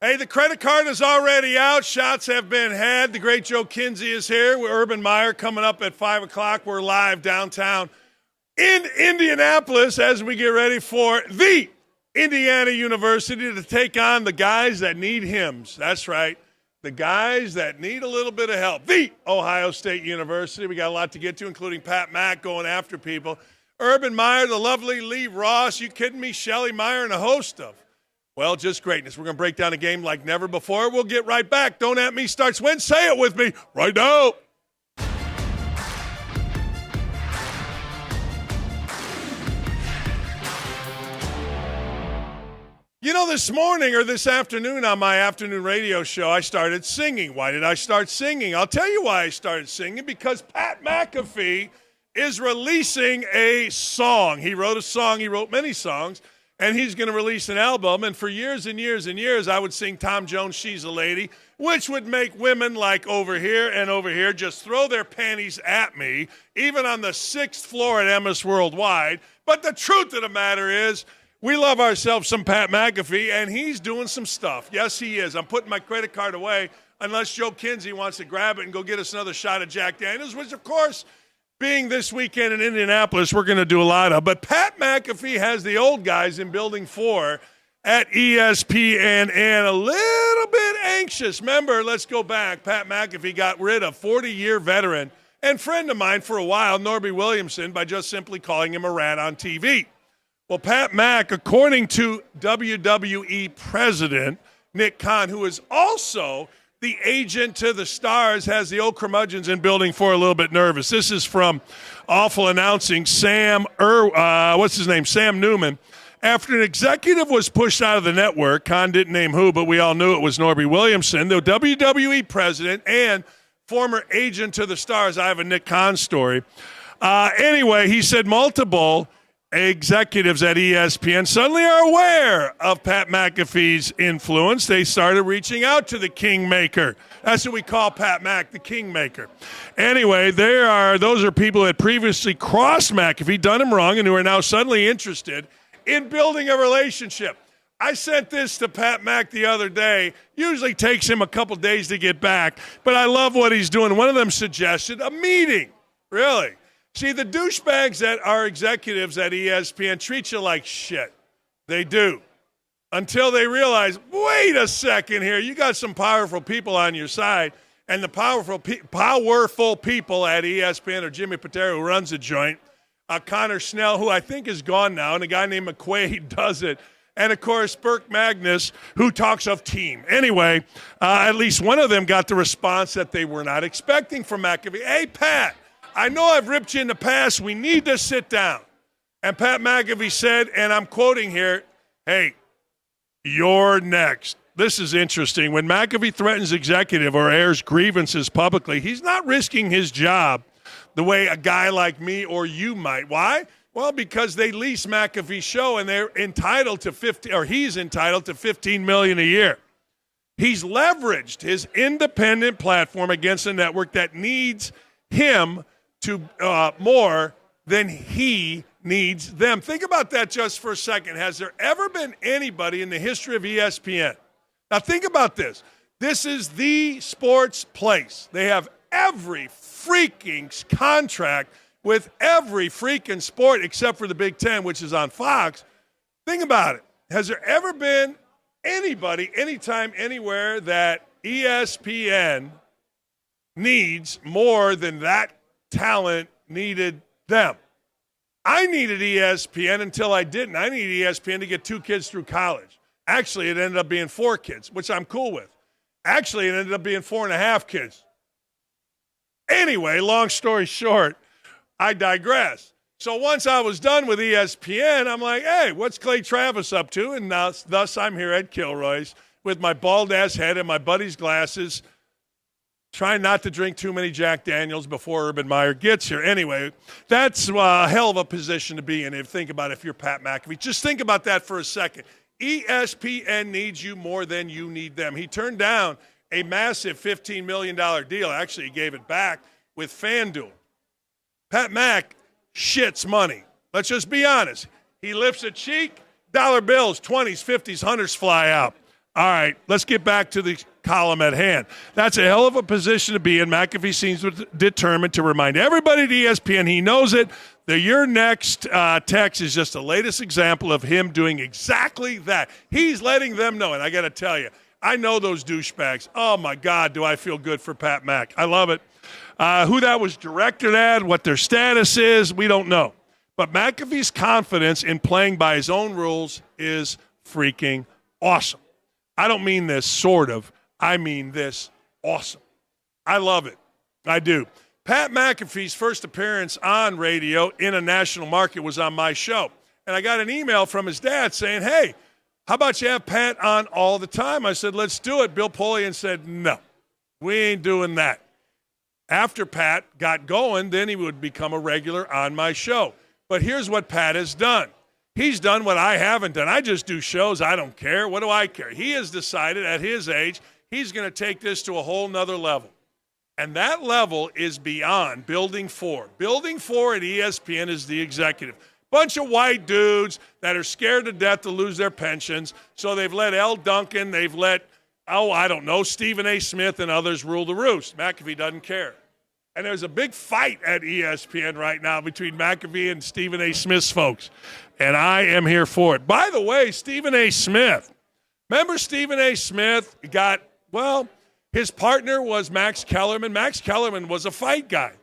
Hey, the credit card is already out. Shots have been had. The great Joe Kinsey is here. Urban Meyer coming up at 5 o'clock. We're live downtown in Indianapolis as we get ready for the Indiana University to take on the guys that need hymns. That's right, the guys that need a little bit of help. The Ohio State University. We got a lot to get to, including Pat Mack going after people. Urban Meyer, the lovely Lee Ross. You kidding me? Shelley Meyer and a host of. Well, just greatness. We're going to break down a game like never before. We'll get right back. Don't At Me starts when? Say it with me right now. You know, this morning or this afternoon on my afternoon radio show, I started singing. Why did I start singing? I'll tell you why I started singing, because Pat McAfee is releasing a song. He wrote a song. He wrote many songs. And he's going to release an album. And for years and years and years, I would sing Tom Jones' She's a Lady, which would make women like over here and over here just throw their panties at me, even on the 6th floor at MS Worldwide. But the truth of the matter is, we love ourselves some Pat McAfee, and he's doing some stuff. Yes, he is. I'm putting my credit card away unless Joe Kinsey wants to grab it and go get us another shot of Jack Daniels, which, of course, being this weekend in Indianapolis, we're going to do a lot of. But Pat McAfee has the old guys in Building 4 at ESPN and a little bit anxious. Remember, let's go back. Pat McAfee got rid of 40-year veteran and friend of mine for a while, Norby Williamson, by just simply calling him a rat on TV. Well, Pat Mack, according to WWE president Nick Khan, who is also the agent to the stars, has the old curmudgeons in Building 4 a little bit nervous. This is from awful announcing Sam Newman. After an executive was pushed out of the network, Khan didn't name who, but we all knew it was Norby Williamson, the WWE president and former agent to the stars. I have a Nick Khan story. Anyway, he said multiple executives at ESPN suddenly are aware of Pat McAfee's influence. They started reaching out to the Kingmaker. That's what we call Pat Mack, the Kingmaker. Anyway, those are people that previously crossed McAfee, done him wrong, and who are now suddenly interested in building a relationship. I sent this to Pat Mack the other day. Usually takes him a couple days to get back, but I love what he's doing. One of them suggested a meeting. Really? See, the douchebags that are executives at ESPN treat you like shit. They do. Until they realize, wait a second here, you got some powerful people on your side, and the powerful people at ESPN are Jimmy Patera, who runs the joint, Connor Snell, who I think is gone now, and a guy named McQuaid does it, and, of course, Burke Magnus, who talks of team. Anyway, at least one of them got the response that they were not expecting from McAfee. Hey, Pat, I know I've ripped you in the past. We need to sit down. And Pat McAfee said, and I'm quoting here, hey, you're next. This is interesting. When McAfee threatens executive or airs grievances publicly, he's not risking his job the way a guy like me or you might. Why? Well, because they lease McAfee's show and they're entitled to he's entitled to $15 million a year. He's leveraged his independent platform against a network that needs him to more than he needs them. Think about that just for a second. Has there ever been anybody in the history of ESPN? Now think about this. This is the sports place. They have every freaking contract with every freaking sport except for the Big Ten, which is on Fox. Think about it. Has there ever been anybody, anytime, anywhere that ESPN needs more than that talent needed them? I needed ESPN until I didn't. I needed ESPN to get 2 kids through college. Actually, it ended up being 4 kids, which I'm cool with. Actually, it ended up being 4.5 kids. Anyway, long story short, I digress. So once I was done with ESPN, I'm like, hey, what's Clay Travis up to? And thus I'm here at Kilroy's with my bald-ass head and my buddy's glasses, trying not to drink too many Jack Daniels before Urban Meyer gets here. Anyway, that's a hell of a position to be in. Think about it, if you're Pat McAfee. Just think about that for a second. ESPN needs you more than you need them. He turned down a massive $15 million deal. Actually, he gave it back with FanDuel. Pat Mack shits money. Let's just be honest. He lifts a cheek, dollar bills, 20s, 50s, 100s fly out. All right, let's get back to the column at hand. That's a hell of a position to be in. McAfee seems determined to remind everybody at ESPN he knows it. The Your Next text is just the latest example of him doing exactly that. He's letting them know, and I got to tell you, I know those douchebags. Oh, my God, do I feel good for Pat Mac. I love it. Who that was directed at, what their status is, we don't know. But McAfee's confidence in playing by his own rules is freaking awesome. I don't mean this sort of. I mean this awesome. I love it. I do. Pat McAfee's first appearance on radio in a national market was on my show. And I got an email from his dad saying, hey, how about you have Pat on all the time? I said, let's do it. Bill Polian said, no, we ain't doing that. After Pat got going, then he would become a regular on my show. But here's what Pat has done. He's done what I haven't done. I just do shows. I don't care. What do I care? He has decided at his age he's going to take this to a whole nother level. And that level is beyond Building 4. Building 4 at ESPN is the executive. Bunch of white dudes that are scared to death to lose their pensions. So they've let L. Duncan, they've let, Stephen A. Smith and others rule the roost. McAfee doesn't care. And there's a big fight at ESPN right now between McAfee and Stephen A. Smith's folks. And I am here for it. By the way, Stephen A. Smith. Remember Stephen A. Smith his partner was Max Kellerman. Max Kellerman was a fight guy.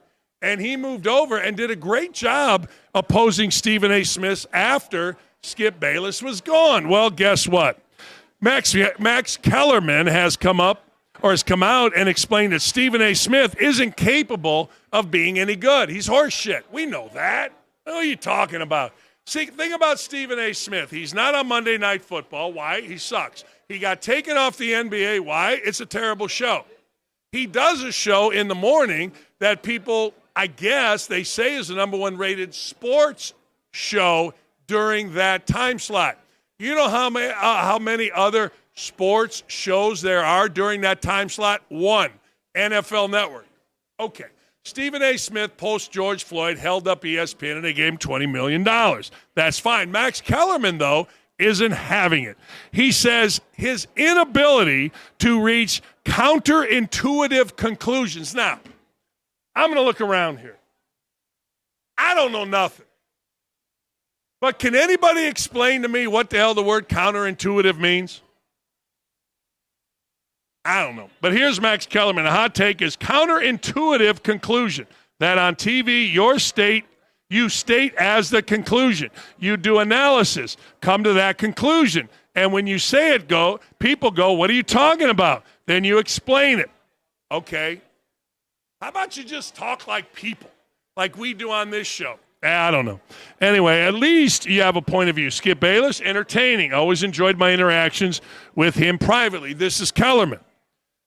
And he moved over and did a great job opposing Stephen A. Smith after Skip Bayless was gone. Well, guess what? Max Kellerman has come out and explained that Stephen A. Smith isn't capable of being any good. He's horse shit. We know that. What are you talking about? See, think about Stephen A. Smith. He's not on Monday Night Football. Why? He sucks. He got taken off the NBA. Why? It's a terrible show. He does a show in the morning that people, I guess, they say is the number one rated sports show during that time slot. You know how many other sports shows there are during that time slot? One, NFL Network. Okay. Stephen A. Smith, post-George Floyd, held up ESPN, and they gave him $20 million. That's fine. Max Kellerman, though, isn't having it. He says his inability to reach counterintuitive conclusions. Now, I'm going to look around here. I don't know nothing. But can anybody explain to me what the hell the word counterintuitive means? I don't know. But here's Max Kellerman. A hot take is counterintuitive conclusion. That on TV, you state as the conclusion. You do analysis, come to that conclusion. And when you say it, people go, what are you talking about? Then you explain it. Okay. How about you just talk like people, like we do on this show? I don't know. Anyway, at least you have a point of view. Skip Bayless, entertaining. Always enjoyed my interactions with him privately. This is Kellerman.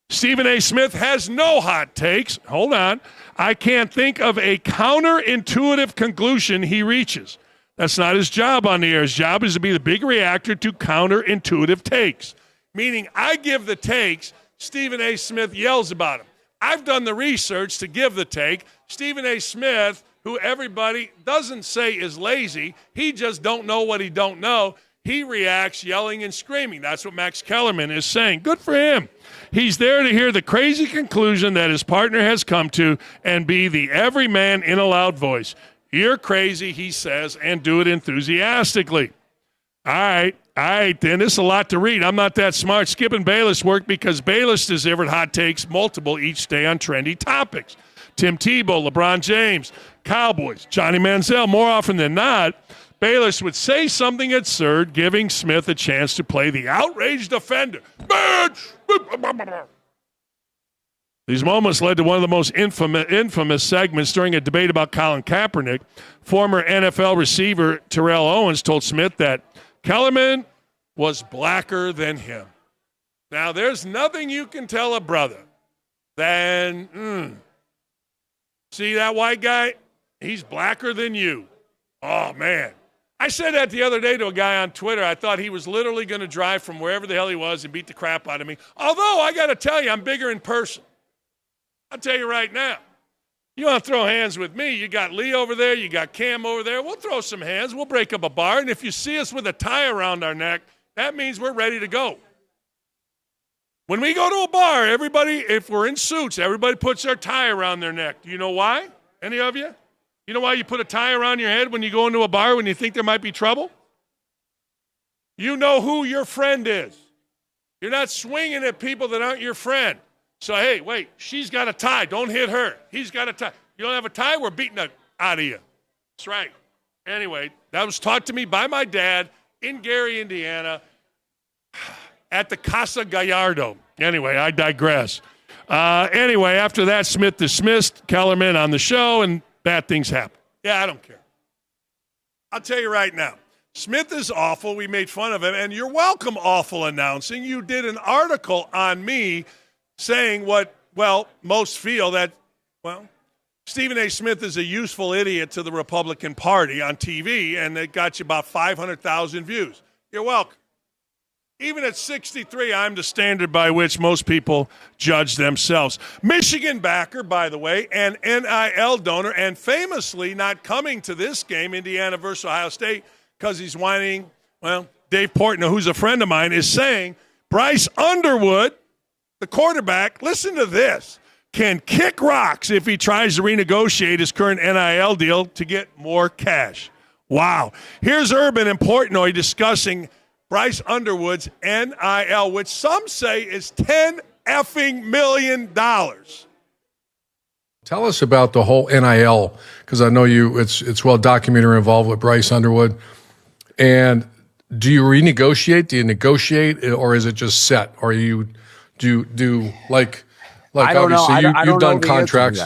Stephen A. Smith has no hot takes. Hold on. I can't think of a counterintuitive conclusion he reaches. That's not his job on the air. His job is to be the big reactor to counterintuitive takes. Meaning I give the takes, Stephen A. Smith yells about them. I've done the research to give the take. Stephen A. Smith, who everybody doesn't say is lazy, he just don't know what he don't know. He reacts yelling and screaming. That's what Max Kellerman is saying. Good for him. He's there to hear the crazy conclusion that his partner has come to and be the everyman in a loud voice. You're crazy, he says, and do it enthusiastically. All right, then this is a lot to read. I'm not that smart. Skip and Bayless work because Bayless delivered hot takes multiple each day on trendy topics. Tim Tebow, LeBron James, Cowboys, Johnny Manziel. More often than not, Bayless would say something absurd, giving Smith a chance to play the outraged offender. These moments led to one of the most infamous segments during a debate about Colin Kaepernick. Former NFL receiver Terrell Owens told Smith that Kellerman was blacker than him. Now, there's nothing you can tell a brother than, see that white guy? He's blacker than you. Oh, man. I said that the other day to a guy on Twitter. I thought he was literally going to drive from wherever the hell he was and beat the crap out of me. Although, I got to tell you, I'm bigger in person. I'll tell you right now. You want to throw hands with me, you got Lee over there, you got Cam over there. We'll throw some hands. We'll break up a bar. And if you see us with a tie around our neck, that means we're ready to go. When we go to a bar, everybody, if we're in suits, everybody puts their tie around their neck. Do you know why? Any of you? You know why you put a tie around your head when you go into a bar when you think there might be trouble? You know who your friend is. You're not swinging at people that aren't your friend. So, hey, wait, she's got a tie. Don't hit her. He's got a tie. You don't have a tie? We're beating it out of you. That's right. Anyway, that was taught to me by my dad in Gary, Indiana, at the Casa Gallardo. Anyway, I digress. Anyway, after that, Smith dismissed Kellerman on the show, and bad things happen. Yeah, I don't care. I'll tell you right now. Smith is awful. We made fun of him, and you're welcome, awful announcing. You did an article on me saying what, well, most feel that, well, Stephen A. Smith is a useful idiot to the Republican Party on TV, and it got you about 500,000 views. You're welcome. Even at 63, I'm the standard by which most people judge themselves. Michigan backer, by the way, and NIL donor, and famously not coming to this game, Indiana versus Ohio State, because he's whining. Well, Dave Portnoy, who's a friend of mine, is saying Bryce Underwood, the quarterback, listen to this, can kick rocks if he tries to renegotiate his current NIL deal to get more cash. Wow. Here's Urban and Portnoy discussing Bryce Underwood's NIL, which some say is $10 million. Tell us about the whole NIL, because I know it's well documented or involved with Bryce Underwood. And do you renegotiate? Do you negotiate, or is it just set? Or you do like I don't obviously know. you've done contracts.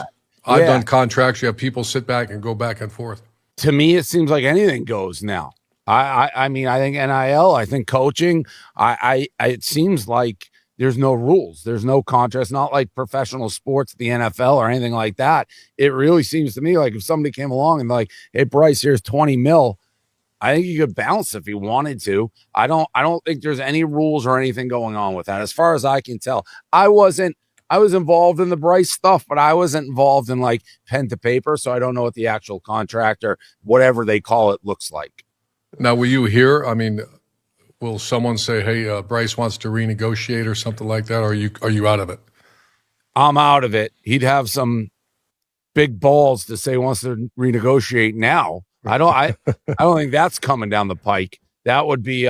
I've done Yeah. contracts. You have people sit back and go back and forth. To me, it seems like anything goes now. I mean, I think NIL, I think coaching, it seems like there's no rules. There's no contracts, not like professional sports, the NFL or anything like that. It really seems to me like if somebody came along and like, hey, Bryce, here's 20 mil, I think you could bounce if you wanted to. I don't think there's any rules or anything going on with that. As far as I can tell, I was involved in the Bryce stuff, but I wasn't involved in like pen to paper. So I don't know what the actual contract or whatever they call it looks like. Now, will you hear? I mean, will someone say, "Hey, Bryce wants to renegotiate" or something like that? Or are you out of it? I'm out of it. He'd have some big balls to say he wants to renegotiate now. I don't think that's coming down the pike. That would be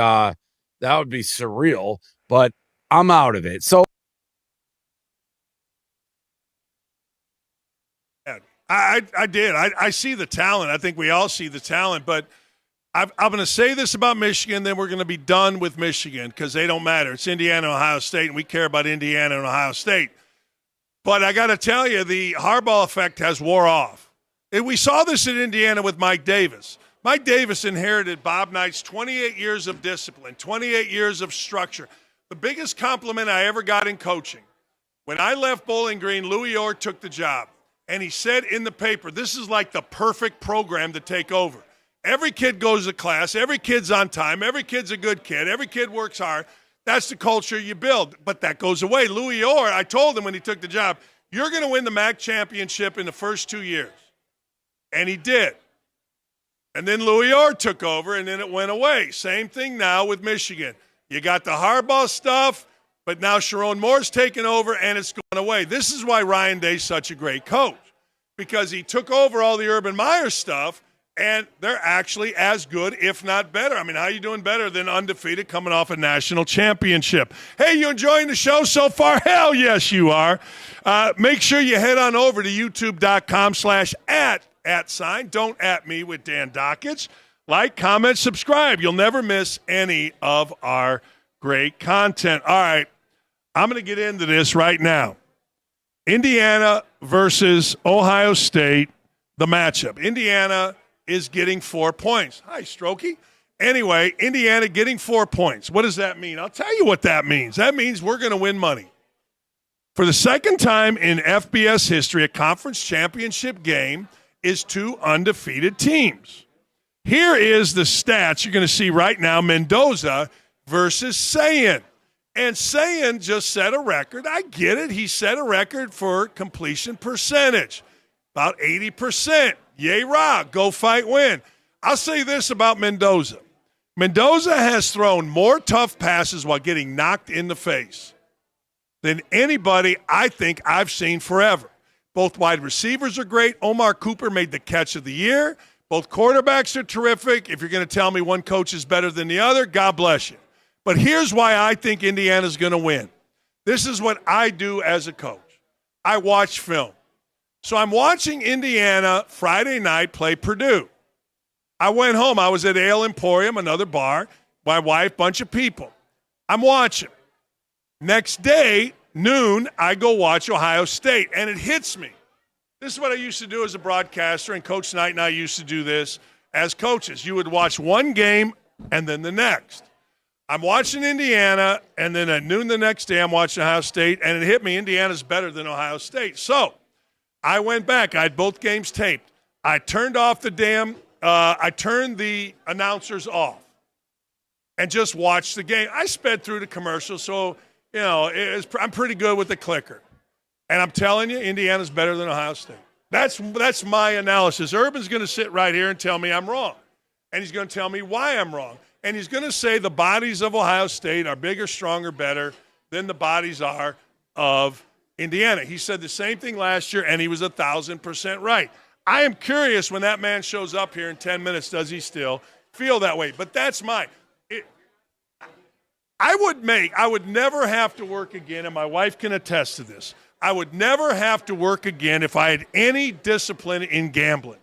surreal. But I'm out of it. So I did. I see the talent. I think we all see the talent, but I'm going to say this about Michigan, then we're going to be done with Michigan because they don't matter. It's Indiana and Ohio State, and we care about Indiana and Ohio State. But I got to tell you, the Harbaugh effect has wore off. And we saw this in Indiana with Mike Davis. Mike Davis inherited Bob Knight's 28 years of discipline, 28 years of structure. The biggest compliment I ever got in coaching. When I left Bowling Green, Louis Orr took the job. And he said in the paper, this is like the perfect program to take over. Every kid goes to class. Every kid's on time. Every kid's a good kid. Every kid works hard. That's the culture you build. But that goes away. Louis Orr, I told him when he took the job, you're going to win the MAC championship in the first 2 years. And he did. And then Louis Orr took over, and then it went away. Same thing now with Michigan. You got the Harbaugh stuff, but now Sharon Moore's taken over, and it's gone away. This is why Ryan Day's such a great coach, because he took over all the Urban Meyer stuff, and they're actually as good, if not better. I mean, how are you doing better than undefeated coming off a national championship? Hey, you enjoying the show so far? Hell yes, you are. Make sure you head on over to youtube.com/@@sign. Don't at me with Dan Dockich. Like, comment, subscribe. You'll never miss any of our great content. All right, I'm going to get into this right now. Indiana versus Ohio State, the matchup. Indiana is getting 4 points. Hi, Strokey. Anyway, Indiana getting 4 points. What does that mean? I'll tell you what that means. That means we're going to win money. For the second time in FBS history, a conference championship game is two undefeated teams. Here is the stats you're going to see right now. Mendoza versus Sayin. And Sayin just set a record. I get it. He set a record for completion percentage, about 80%. Yay, rah, go fight, win. I'll say this about Mendoza. Mendoza has thrown more tough passes while getting knocked in the face. than anybody I think I've seen forever. Both wide receivers are great. Omar Cooper made the catch of the year. Both quarterbacks are terrific. If you're going to tell me one coach is better than the other, God bless you. But here's why I think Indiana's going to win. This is what I do as a coach. I watch film. So I'm watching Indiana Friday night play Purdue. I went home. I was at Ale Emporium, another bar, my wife, bunch of people. I'm watching. Next day, noon, I go watch Ohio State, and it hits me. This is what I used to do as a broadcaster, and Coach Knight and I used to do this as coaches. You would watch one game and then the next. I'm watching Indiana, and then at noon the next day I'm watching Ohio State, and it hit me, Indiana's better than Ohio State. So I went back. I had both games taped. I turned off I turned the announcers off and just watched the game. I sped through the commercials, so, I'm pretty good with the clicker. And I'm telling you, Indiana's better than Ohio State. That's my analysis. Urban's going to sit right here and tell me I'm wrong. And he's going to tell me why I'm wrong. And he's going to say the bodies of Ohio State are bigger, stronger, better than the bodies are of Indiana. He said the same thing last year, and he was 1,000% right. I am curious when that man shows up here in 10 minutes, does he still feel that way? But that's mine. I would never have to work again, and my wife can attest to this. I would never have to work again if I had any discipline in gambling.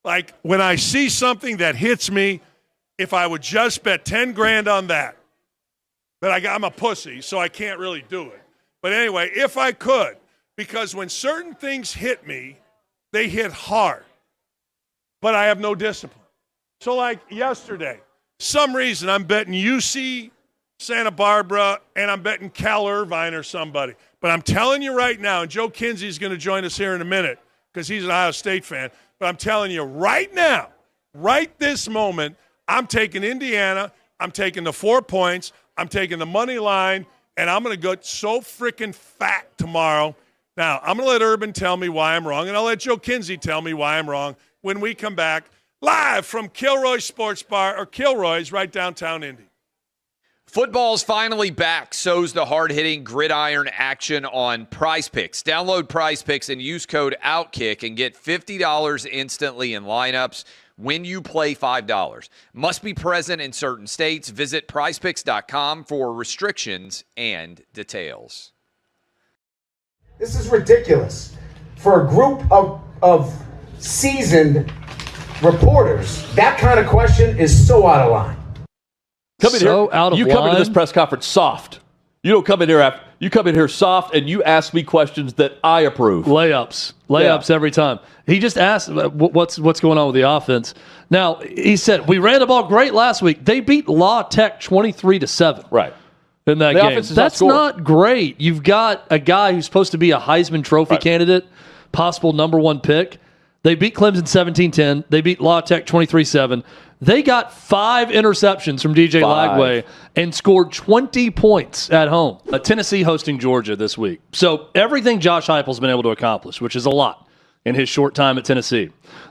Like when I see something that hits me, if I would just bet 10 grand on that. But I'm a pussy, so I can't really do it. But anyway, if I could, because when certain things hit me, they hit hard. But I have no discipline. So like yesterday, some reason I'm betting UC Santa Barbara and I'm betting Cal Irvine or somebody. But I'm telling you right now, and Joe Kinsey's going to join us here in a minute because he's an Ohio State fan, but I'm telling you right now, right this moment, I'm taking Indiana, I'm taking the 4 points, I'm taking the money line, and I'm going to go so freaking fat tomorrow. Now, I'm going to let Urban tell me why I'm wrong, and I'll let Joe Kinsey tell me why I'm wrong when we come back live from Kilroy Sports Bar, or Kilroy's right downtown Indy. Football's finally back, so's the hard-hitting gridiron action on Prize Picks. Download Prize Picks and use code OutKick and get $50 instantly in lineups when you play $5. Must be present in certain states. Visit prizepicks.com for restrictions and details. This is ridiculous. For a group of seasoned reporters, that kind of question is so out of line. Come into this press conference soft. You don't come in here after. You come in here soft, and you ask me questions that I approve. Layups every time. He just asked what's going on with the offense. Now he said we ran the ball great last week. They beat La Tech 23-7. Right. In that game. That's not great. You've got a guy who's supposed to be a Heisman Trophy candidate, possible number one pick. They beat Clemson 17-10. They beat La Tech 23-7. They got 5 interceptions from DJ Lagway and scored 20 points at home. Tennessee hosting Georgia this week. So everything Josh Heupel's been able to accomplish, which is a lot in his short time at Tennessee.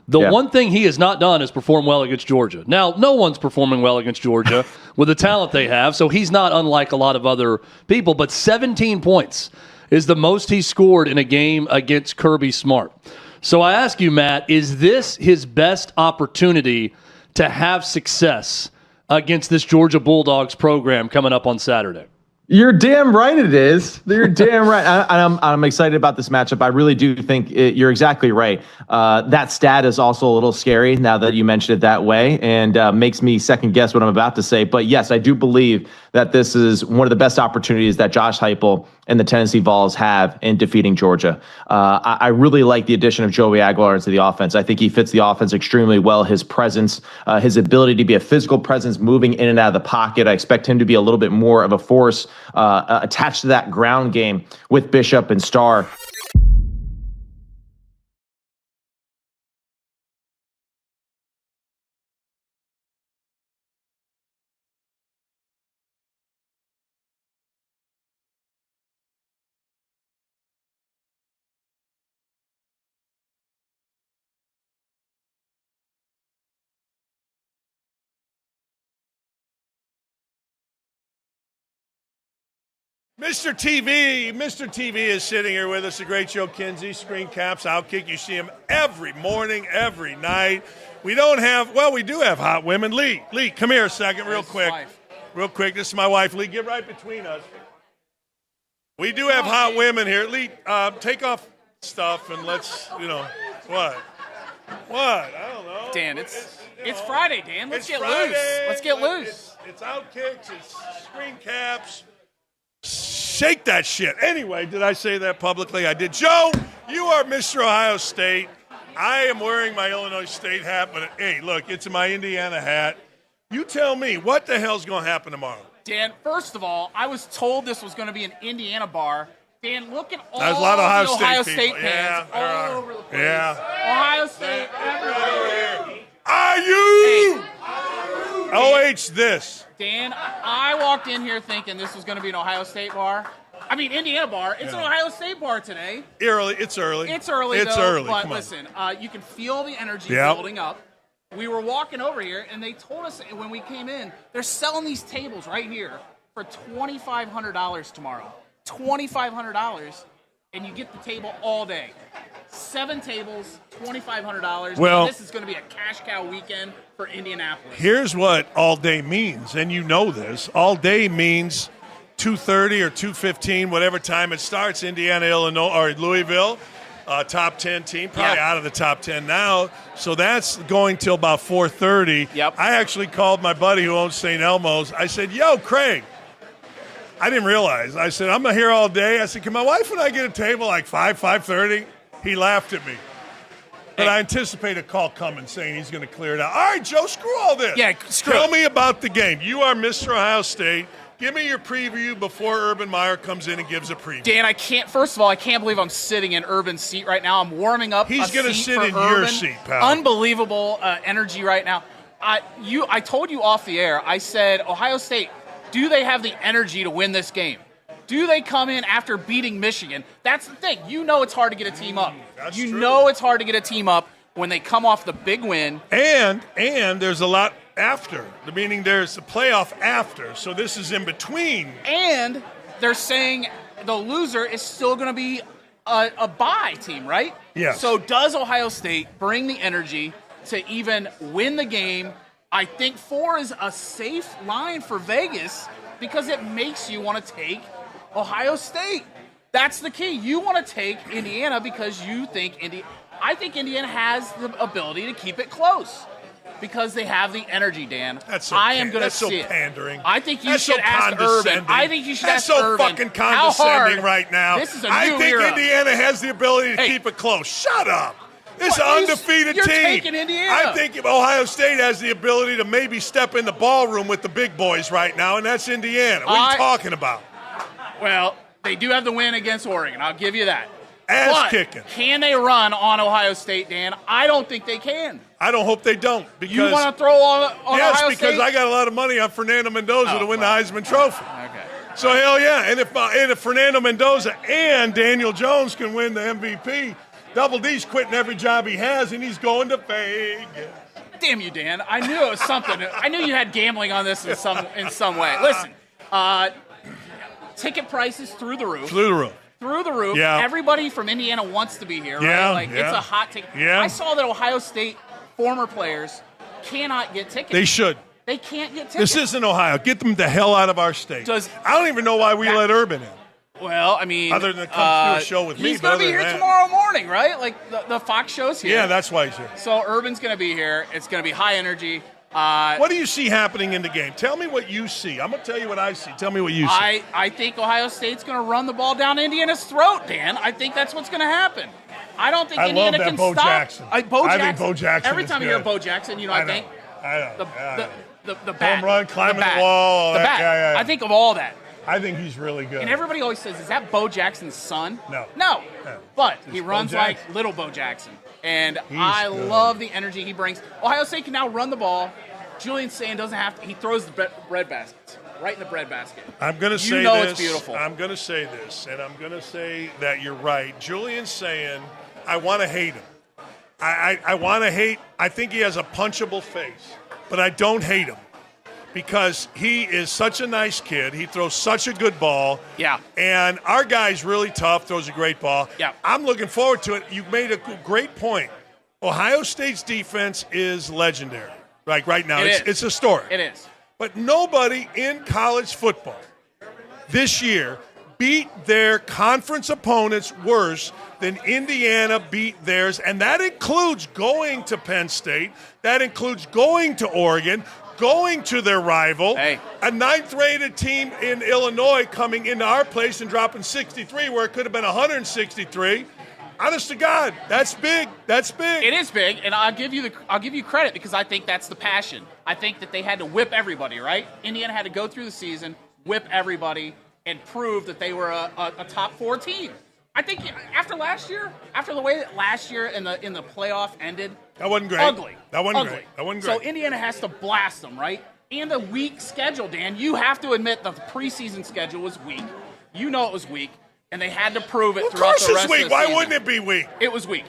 The one thing he has not done is perform well against Georgia. Now, no one's performing well against Georgia with the talent they have, so he's not unlike a lot of other people. But 17 points is the most he scored in a game against Kirby Smart. So I ask you, Matt, is this his best opportunity to have success against this Georgia Bulldogs program coming up on Saturday? You're damn right it is. You're damn right. I'm excited about this matchup. I really do think you're exactly right. That stat is also a little scary now that you mentioned it that way, and makes me second guess what I'm about to say. But yes, I do believe that this is one of the best opportunities that Josh Heupel and the Tennessee Vols have in defeating Georgia. I really like the addition of Joey Aguilar into the offense. I think he fits the offense extremely well. His presence, his ability to be a physical presence moving in and out of the pocket. I expect him to be a little bit more of a force attached to that ground game with Bishop and Starr. Mr. TV is sitting here with us. The great Joe Kinsey, Screen Caps, OutKick. You see him every morning, every night. We do have hot women. Lee, come here a second real quick. Real quick, this is my wife. Lee, get right between us. We do have hot women here. Lee, take off stuff and let's, what? What? I don't know. Dan, it's Friday, Dan. Let's get Friday. loose. Let's get loose. It's OutKicks. It's Screen Caps. Shake that shit. Anyway, did I say that publicly? I did. Joe, you are Mr. Ohio State. I am wearing my Illinois State hat, but hey, look, it's my Indiana hat. You tell me, what the hell's going to happen tomorrow? Dan, first of all, I was told this was going to be an Indiana bar. Dan, look at all There's a lot of Ohio State State fans all over the place. Yeah. Ohio State, everywhere. Are you? OH this. Dan, I walked in here thinking this was going to be an Ohio State bar. I mean, Indiana bar. It's an Ohio State bar today. It's early. It's early, but listen, you can feel the energy building up. We were walking over here, and they told us when we came in, they're selling these tables right here for $2,500 tomorrow. $2,500, and you get the table all day. 7 tables, $2,500. Well, this is going to be a cash cow weekend for Indianapolis. Here's what all day means, and you know this. All day means 2:30 or 2:15, whatever time it starts. Indiana, Illinois, or Louisville, top 10 team, probably out of the top 10 now. So that's going till about 4:30. Yep. I actually called my buddy who owns St. Elmo's. I said, "Yo, Craig." I didn't realize. I said, I'm here all day. I said, can my wife and I get a table like 5:30? He laughed at me. But I anticipate a call coming saying he's going to clear it out. All right, Joe, screw all this. Yeah, Tell me about the game. You are Mr. Ohio State. Give me your preview before Urban Meyer comes in and gives a preview. Dan, I can't believe I'm sitting in Urban's seat right now. I'm warming up. He's going to sit in your seat, pal. Unbelievable energy right now. I told you off the air, I said, Ohio State, do they have the energy to win this game? Do they come in after beating Michigan? That's the thing. You know it's hard to get a team up. That's you true. know it's hard to get a team up when they come off the big win. And there's a lot after, meaning there's a playoff after. So this is in between. And they're saying the loser is still going to be a bye team, right? Yes. So does Ohio State bring the energy to even win the game? I think 4 is a safe line for Vegas because it makes you want to take Ohio State. That's the key. You want to take Indiana because you think I think Indiana has the ability to keep it close because they have the energy, Dan. That's so I am going to see so pandering. I think you That's should so ask Urban. I think you should ask Urban. That's so fucking condescending right now. This is a new I think era. Indiana has the ability to keep it close. Shut up. This is an undefeated you're team. taking Indiana. I think Ohio State has the ability to maybe step in the ballroom with the big boys right now, and that's Indiana. What are you talking about? Well, they do have the win against Oregon. I'll give you that. Ass kicking. Can they run on Ohio State, Dan? I don't think they can. I don't hope they don't. Because you want to throw on Ohio State? Yes, because I got a lot of money on Fernando Mendoza to win the Heisman Trophy. Okay. So hell yeah, and if Fernando Mendoza and Daniel Jones can win the MVP, Double D's quitting every job he has, and he's going to Vegas. Damn you, Dan! I knew it was something. I knew you had gambling on this in some way. Listen, ticket prices through the roof. Through the roof. Yeah. Everybody from Indiana wants to be here, yeah, right? It's a hot ticket. Yeah. I saw that Ohio State former players cannot get tickets. They should. They can't get tickets. This isn't Ohio. Get them the hell out of our state. I don't even know why we let Urban in. Well, I mean, other than come do a show with me, he's going to be here tomorrow morning, right? Like the Fox show's here. Yeah, that's why he's here. So Urban's going to be here. It's going to be high energy. What do you see happening in the game? Tell me what you see. I'm going to tell you what I see. Tell me what you see. I think Ohio State's going to run the ball down Indiana's throat, Dan. I think that's what's going to happen. I don't think Indiana can Bo stop. Jackson. I think Bo Jackson. Every is time good. you hear Bo Jackson, you know, I think the bat. Home run, climbing the wall. The bat. Yeah. I think of all that. I think he's really good. And everybody always says, is that Bo Jackson's son? No. No. Yeah. But he runs like little Bo Jackson. And I love the energy he brings. Ohio State can now run the ball. Julian Sand doesn't have to. He throws the bread baskets right in the bread basket. I'm going to say this. this. It's beautiful. I'm going to say this, and I'm going to say that you're right. Julian Sand, I want to hate him. I want to hate. I think he has a punchable face, but I don't hate him because he is such a nice kid. He throws such a good ball. Yeah. And our guy's really tough, throws a great ball. Yeah. I'm looking forward to it. You made a great point. Ohio State's defense is legendary. Like right now, it's historic. It is. But nobody in college football this year beat their conference opponents worse than Indiana beat theirs, and that includes going to Penn State. That includes going to Oregon, going to their rival, a 9th-rated team in Illinois coming into our place and dropping 63 where it could have been 163. Honest to God, that's big. That's big. It is big, and I'll give you credit because I think that's the passion. I think that they had to whip everybody, right? Indiana had to go through the season, whip everybody, and prove that they were a top 4 team. I think after last year, after the way that last year in the playoff ended, that wasn't great. Ugly. That wasn't great. That wasn't great. So Indiana has to blast them, right? And a weak schedule, Dan. You have to admit the preseason schedule was weak. You know it was weak, and they had to prove it throughout the rest of the season. Why wouldn't it be weak? It was weak.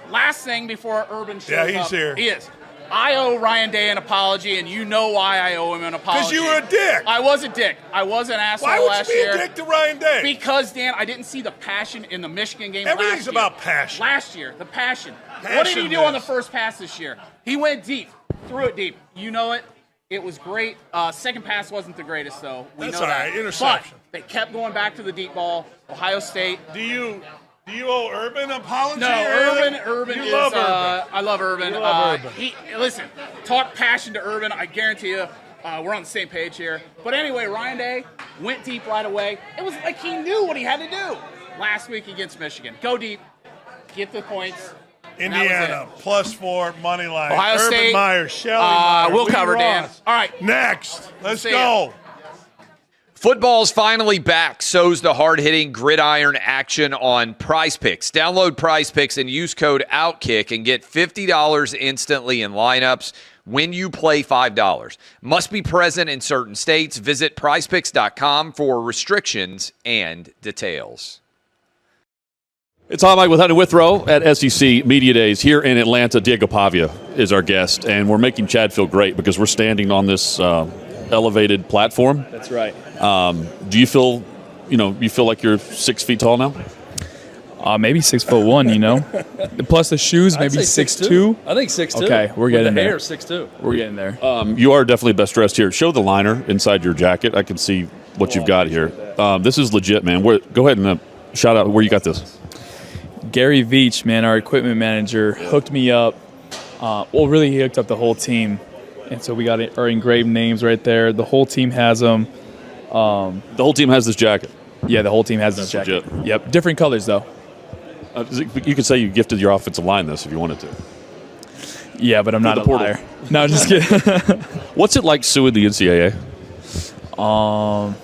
Last thing before Urban shows up. Yeah, he's here. He is. I owe Ryan Day an apology, and you know why I owe him an apology. Because you were a dick. I was a dick. I was an asshole last year. Why would you be a dick to Ryan Day? Because, Dan, I didn't see the passion in the Michigan game Everything's last year. about passion. Last year, the passion. What did he do on the first pass this year? He went deep, threw it deep. You know it. It was great. Second pass wasn't the greatest, though. That's all right. Interception. But they kept going back to the deep ball. Ohio State. Do you owe Urban an apology? No, Urban is. Love Urban. I love Urban. You love Urban. Listen, talk passion to Urban. I guarantee you, we're on the same page here. But anyway, Ryan Day went deep right away. It was like he knew what he had to do last week against Michigan. Go deep, get the points. Indiana +4 money line. Ohio Urban State. Meyer, Shelley Meyer, We'll Lee cover, Dan. Ross. All right, next. Let's See go. ya. Football's finally back. So's the hard-hitting gridiron action on Prize Picks. Download Prize Picks and use code OutKick and get $50 instantly in lineups when you play $5. Must be present in certain states. Visit prizepicks.com for restrictions and details. It's Hot Mike with Hunter Withrow at SEC Media Days here in Atlanta. Diego Pavia is our guest, and we're making Chad feel great because we're standing on this elevated platform. That's right. Do you feel, you feel like you're 6 feet tall now? Maybe 6'1", Plus the shoes, maybe 6'2". I think 6'2". Okay, we're getting there. Hair 6'2". We're getting there. You are definitely best dressed here. Show the liner inside your jacket. I can see what you've got here. This is legit, man. Go ahead and shout out where you got this. Gary Veach, man, our equipment manager, hooked me up. Really, he hooked up the whole team. And so we got our engraved names right there. The whole team has them. The whole team has this jacket. Yeah, the whole team has this jacket. Legit. Yep, different colors, though. You could say you gifted your offensive line this if you wanted to. Yeah, but I'm not a liar. No, I'm just kidding. What's it like suing the NCAA? Well,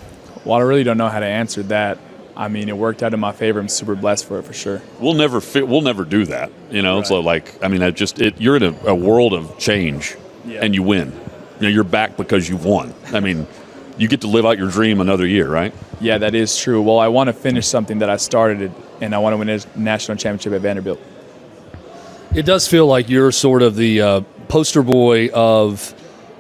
I really don't know how to answer that. I mean, it worked out in my favor. I'm super blessed for it, for sure. We'll never do that. Right. So you're in a world of change, and you win. You're back because you've won. I mean, you get to live out your dream another year, right? Yeah, that is true. Well, I want to finish something that I started, and I want to win a national championship at Vanderbilt. It does feel like you're sort of the poster boy of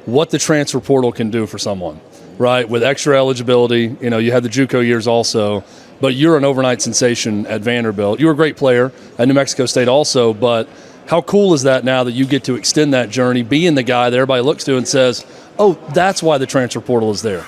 what the transfer portal can do for someone, right? With extra eligibility, you had the JUCO years also, but you're an overnight sensation at Vanderbilt. You were a great player at New Mexico State also, but how cool is that now that you get to extend that journey, being the guy that everybody looks to and says, oh, that's why the transfer portal is there.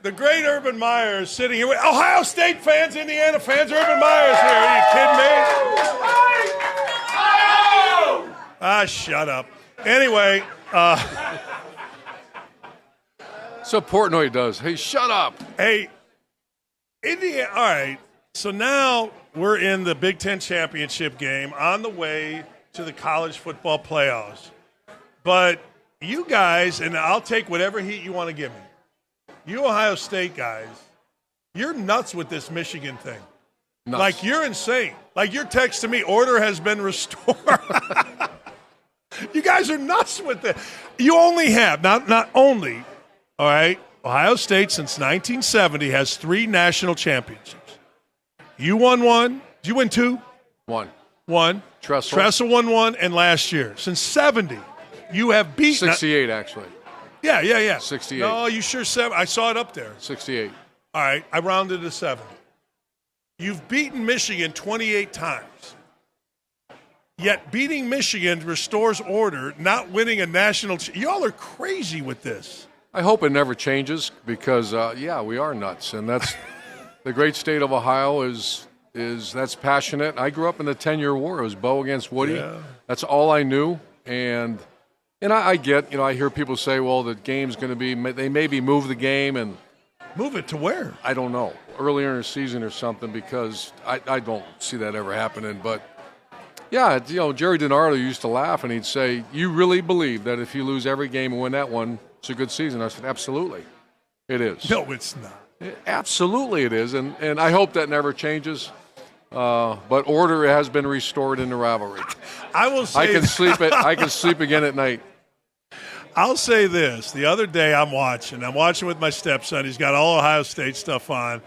The great Urban Meyer is sitting here with Ohio State fans, Indiana fans. Urban Meyer's here. Are you kidding me? Shut up. Anyway. So Portnoy does. Hey, shut up. Hey, Indiana. All right. So now we're in the Big Ten championship game on the way to the college football playoffs. But you guys, and I'll take whatever heat you want to give me, you Ohio State guys, you're nuts with this Michigan thing. Nuts. Like, you're insane. Like, your text to me, order has been restored. You guys are nuts with it. You only have, not only, all right, Ohio State since 1970 has 3 national championships. You won 1. Did you win 2? 1. Tressel won 1, and last year. Since 70, you have beaten. 68, actually. Yeah. 68. No, you sure 7? I saw it up there. 68. All right, I rounded to 70. You've beaten Michigan 28 times. Yet beating Michigan restores order, not winning a national. Y'all are crazy with this. I hope it never changes because, we are nuts. And that's the great state of Ohio is that's passionate. I grew up in the 10-year war. It was Bo against Woody. Yeah. That's all I knew. And I get, I hear people say, well, the game's going to be, they maybe move the game and. Move it to where? I don't know. Earlier in the season or something because I don't see that ever happening. But, yeah, Jerry DiNardo used to laugh and he'd say, you really believe that if you lose every game and win that one, it's a good season? I said, absolutely. It is. No, it's not. Absolutely it is. And I hope that never changes. But order has been restored in the rivalry. I will say I can sleep again at night. I'll say this. The other day I'm watching with my stepson. He's got all Ohio State stuff on,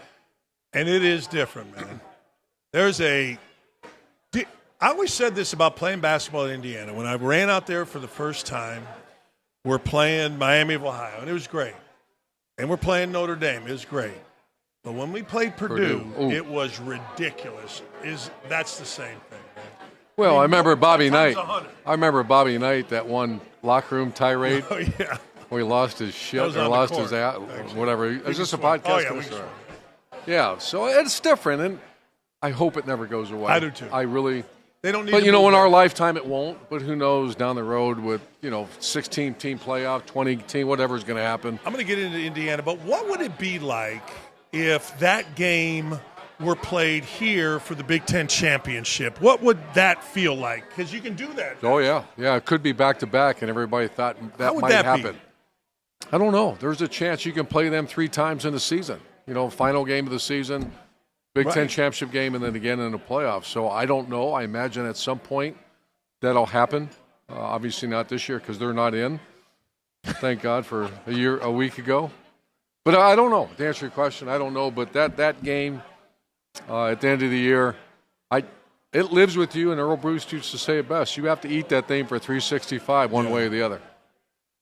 and it is different, man. I always said this about playing basketball in Indiana. When I ran out there for the first time, we're playing Miami of Ohio, and it was great. And we're playing Notre Dame. It was great. But when we played Purdue. It was ridiculous. That's the same thing, man. Well, I remember Bobby Knight. That one locker room tirade. Oh, yeah. Where he lost his shit or lost his whatever. Is this a podcast? Yeah, so it's different, and I hope it never goes away. I do too. I really. They don't need. But in our lifetime it won't. But who knows down the road with 16-team playoff, 20-team, whatever's going to happen. I'm going to get into Indiana, but what would it be like if that game were played here for the Big Ten championship? What would that feel like? Because you can do that. Oh, yeah. Yeah, it could be back-to-back, and everybody thought that might happen. Be? I don't know. There's a chance you can play them 3 times in the season. Final game of the season, Big Ten championship game, and then again in the playoffs. So I don't know. I imagine at some point that'll happen. Obviously not this year because they're not in. Thank God for a week ago. But I don't know. To answer your question, I don't know. But that game – at the end of the year, it lives with you, and Earl Bruce used to say it best. You have to eat that thing for 365 one way or the other.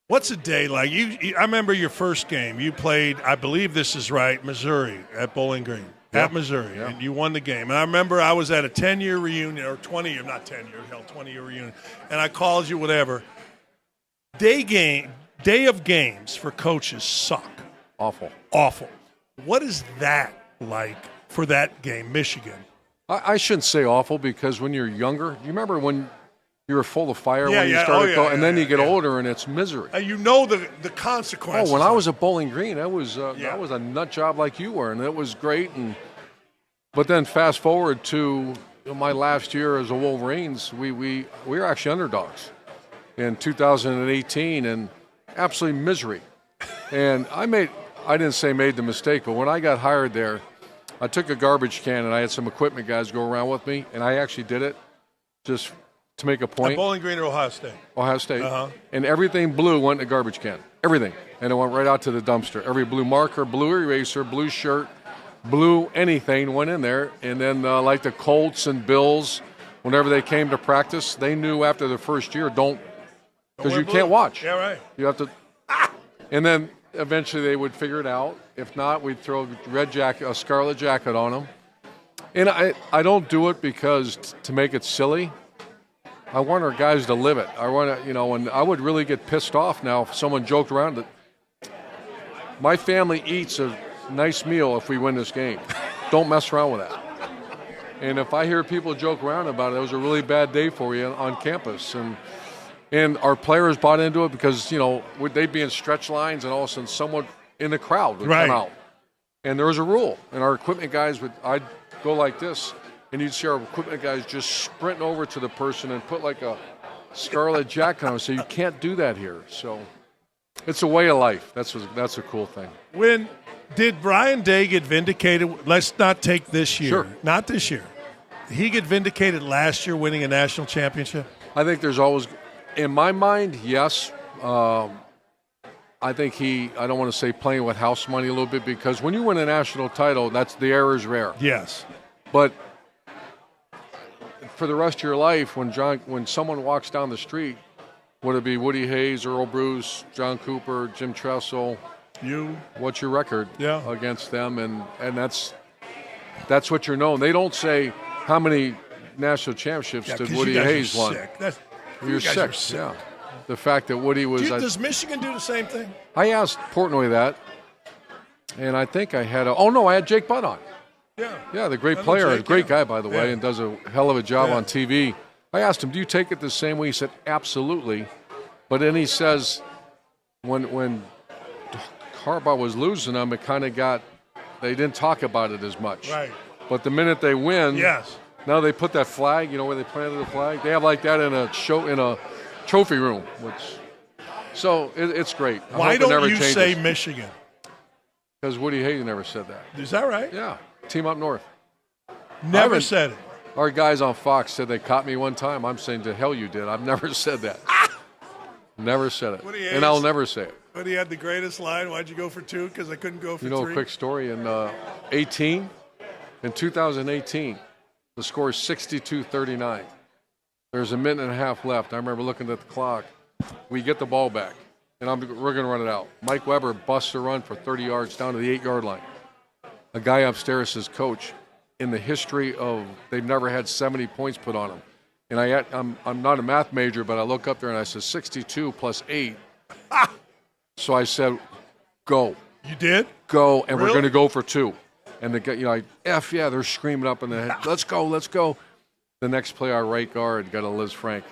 What's a day like? I remember your first game. You played, I believe this is right, Missouri at Bowling Green. At Missouri, and you won the game. And I remember I was at a 10-year reunion, or 20-year, not 10-year, 20-year reunion, and I called you whatever. Day of games for coaches suck. Awful. What is that like? For that game, Michigan. I shouldn't say awful because when you're younger, you remember when you were full of fire when you started and then you get older and it's misery. The consequences. When I was at Bowling Green, that was a nut job like you were, and it was great. But then fast forward to my last year as a Wolverines, we were actually underdogs in 2018 and absolutely misery. And I didn't say made the mistake, but when I got hired there, I took a garbage can and I had some equipment guys go around with me, and I actually did it just to make a point. At Bowling Green or Ohio State? Ohio State. And everything blue went in a garbage can. Everything. And it went right out to the dumpster. Every blue marker, blue eraser, blue shirt, blue anything went in there. And then like the Colts and Bills, whenever they came to practice, they knew after the first year, because you can't watch. Yeah, right. You have to. And then eventually they would figure it out. If not, we'd throw a scarlet jacket on them. And I don't do it because to make it silly. I want our guys to live it. I want to, and I would really get pissed off now if someone joked around it. My family eats a nice meal if we win this game. Don't mess around with that. And if I hear people joke around about it, it was a really bad day for you on campus. And our players bought into it because, they'd be in stretch lines and all of a sudden someone in the crowd would come out. And there was a rule. And our equipment guys I'd go like this, and you'd see our equipment guys just sprinting over to the person and put like a scarlet jacket on them. So you can't do that here. So it's a way of life. That's a cool thing. When did Ryan Day get vindicated? Let's not take this year. Sure. Not this year. Did he get vindicated last year winning a national championship? I think there's always, in my mind, yes. I think I don't want to say playing with house money a little bit, because when you win a national title, the error is rare. Yes. But for the rest of your life, when someone walks down the street, would it be Woody Hayes, Earl Bruce, John Cooper, Jim Tressel? What's your record against them? And that's what you're known. They don't say how many national championships did Woody Hayes won. You're sick. Yeah. The fact that Woody was. Does Michigan do the same thing? I asked Portnoy that, and I think I had I had Jake Butt on. Yeah, the great player, a great guy, by the way, and does a hell of a job on TV. I asked him, do you take it the same way? He said, absolutely. But then he says, when Harbaugh was losing them, it kind of they didn't talk about it as much. Right. But the minute they win, yes. Now they put that flag, where they planted the flag? They have like that in a trophy room. So it's great. Why don't you say Michigan? Because Woody Hayes never said that. Is that right? Yeah. Team up north. Never said it. Our guys on Fox said they caught me one time. I'm saying, to hell you did. I've never said that. Never said it. And I'll never say it. But he had the greatest line. Why'd you go for 2? Because I couldn't go for 3. A quick story. In 2018, the score is 62-39. There's a minute and a half left. I remember looking at the clock. We get the ball back, and we're going to run it out. Mike Weber busts a run for 30 yards down to the 8-yard line. A guy upstairs says, Coach, in the history of, they've never had 70 points put on them. And I'm not a math major, but I look up there and I said 62 plus 8. So I said, go. You did? Go, and we're going to go for 2. And the guy, they're screaming up in the head, let's go. The next play, our right guard got a Liz Frank,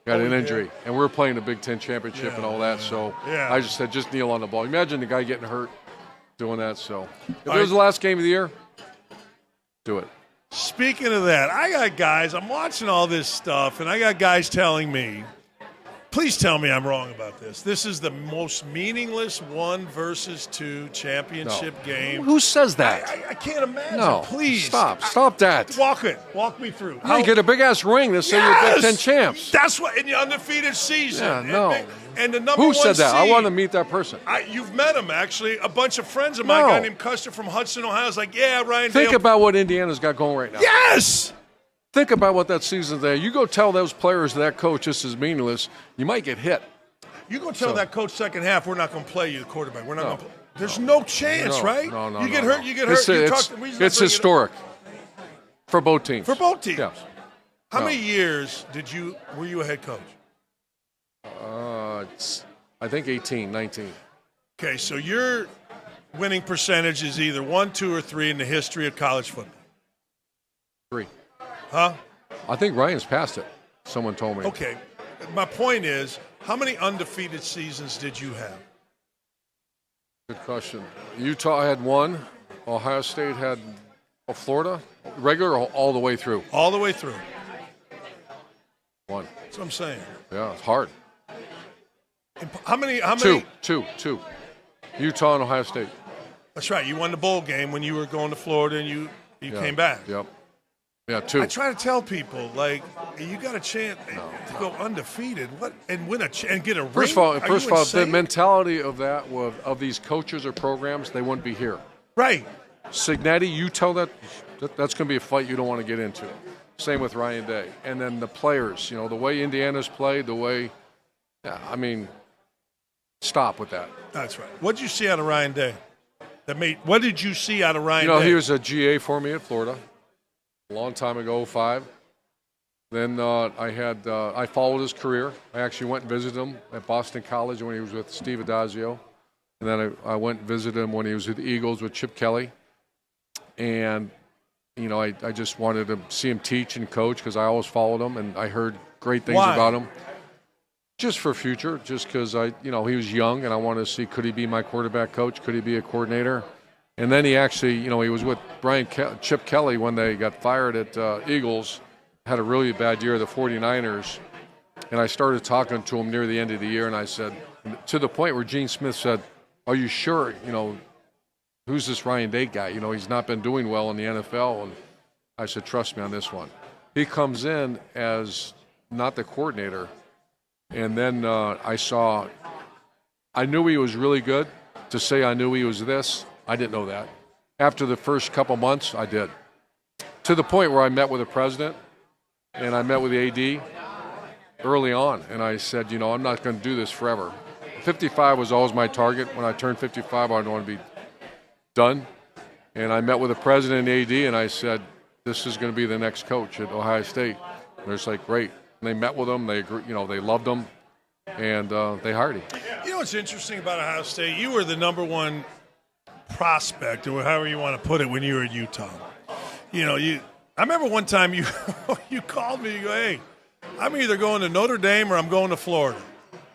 got an injury. And we're playing the Big Ten championship and all that. So I just said, just kneel on the ball. Imagine the guy getting hurt doing that. So if it was the last game of the year, do it. Speaking of that, I got guys, I'm watching all this stuff, and I got guys telling me, please tell me I'm wrong about this. This is the most meaningless 1 versus 2 championship game. Who says that? I can't imagine. No, please. Stop that. Walk me through. You get a big-ass ring that says you're Big Ten champs. That's what, in the undefeated season. Yeah, no. And the number Who 1 said that? seed, I want to meet that person. You've met him, actually. A bunch of friends of mine, a guy named Custer from Hudson, Ohio, is like, Ryan Think Dale. about what Indiana's got going right now. Yes! Think about what that season's there. You go tell those players, that coach, this is meaningless, you might get hit. You go tell that coach second half, we're not going to play you, the quarterback. We're not going to play. There's no chance, right? No. You get hurt, you get hurt. It's historic for both teams. For both teams. Yeah. How many years were you a head coach? I think 18, 19. Okay, so your winning percentage is either 1, 2, or 3 in the history of college football. 3. Huh? I think Ryan's passed it. Someone told me. Okay. My point is, how many undefeated seasons did you have? Good question. Utah had 1. Ohio State had Florida. Regular or all the way through? All the way through. 1. That's what I'm saying. Yeah, it's hard. How many? Two. Utah and Ohio State. That's right. You won the bowl game when you were going to Florida, and you came back. Yep. Yeah, 2. I try to tell people, you got a chance to go undefeated, and win and get a ring. First of all, the mentality of that of these coaches or programs, they wouldn't be here. Right. Signetti, you tell that's going to be a fight you don't want to get into. Same with Ryan Day, and then the players. The way Indiana's played, the way. Stop with that. That's right. What did you see out of Ryan Day? What did you see out of Ryan Day? He was a GA for me at Florida a long time ago, 5. Then I followed his career. I actually went and visited him at Boston College when he was with Steve Adazio. And then I went and visited him when he was with the Eagles with Chip Kelly. And, I just wanted to see him teach and coach because I always followed him, and I heard great things about him. Just for future, just because he was young, and I wanted to see, could he be my quarterback coach? Could he be a coordinator? And then he actually, he was with Chip Kelly when they got fired at Eagles, had a really bad year, the 49ers. And I started talking to him near the end of the year, and I said, to the point where Gene Smith said, are you sure, who's this Ryan Day guy? He's not been doing well in the NFL. And I said, trust me on this one. He comes in as not the coordinator. And then I knew he was really good. To say I knew he was this, I didn't know that. After the first couple months, I did. To the point where I met with the president and I met with the AD early on. And I said, I'm not going to do this forever. 55 was always my target. When I turned 55, I want to be done. And I met with the president and AD, and I said, this is going to be the next coach at Ohio State. And they're just like, great. And they met with him. They agreed, they loved him, and they hired him. What's interesting about Ohio State? You were the number one prospect, or however you want to put it, when you were at Utah. I remember one time you you called me. You go, hey, I'm either going to Notre Dame or I'm going to Florida.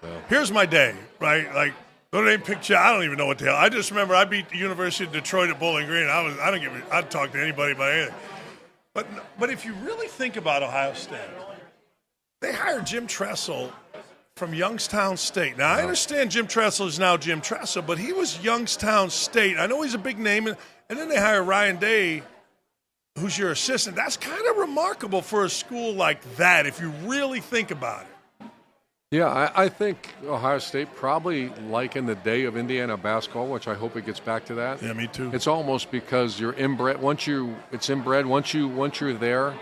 Yeah. Here's my day, right? Like, Notre Dame picked you. I don't even know what the hell. I just remember I beat the University of Detroit at Bowling Green. I'd talk to anybody about anything. But if you really think about Ohio State, they hired Jim Tressel from Youngstown State. Now, I understand Jim Tressel is now Jim Tressel, but he was Youngstown State. I know he's a big name. And then they hire Ryan Day, who's your assistant. That's kind of remarkable for a school like that, if you really think about it. Yeah, I think Ohio State probably like in the day of Indiana basketball, which I hope it gets back to that. Yeah, me too. It's almost because you're inbred. Once you're there,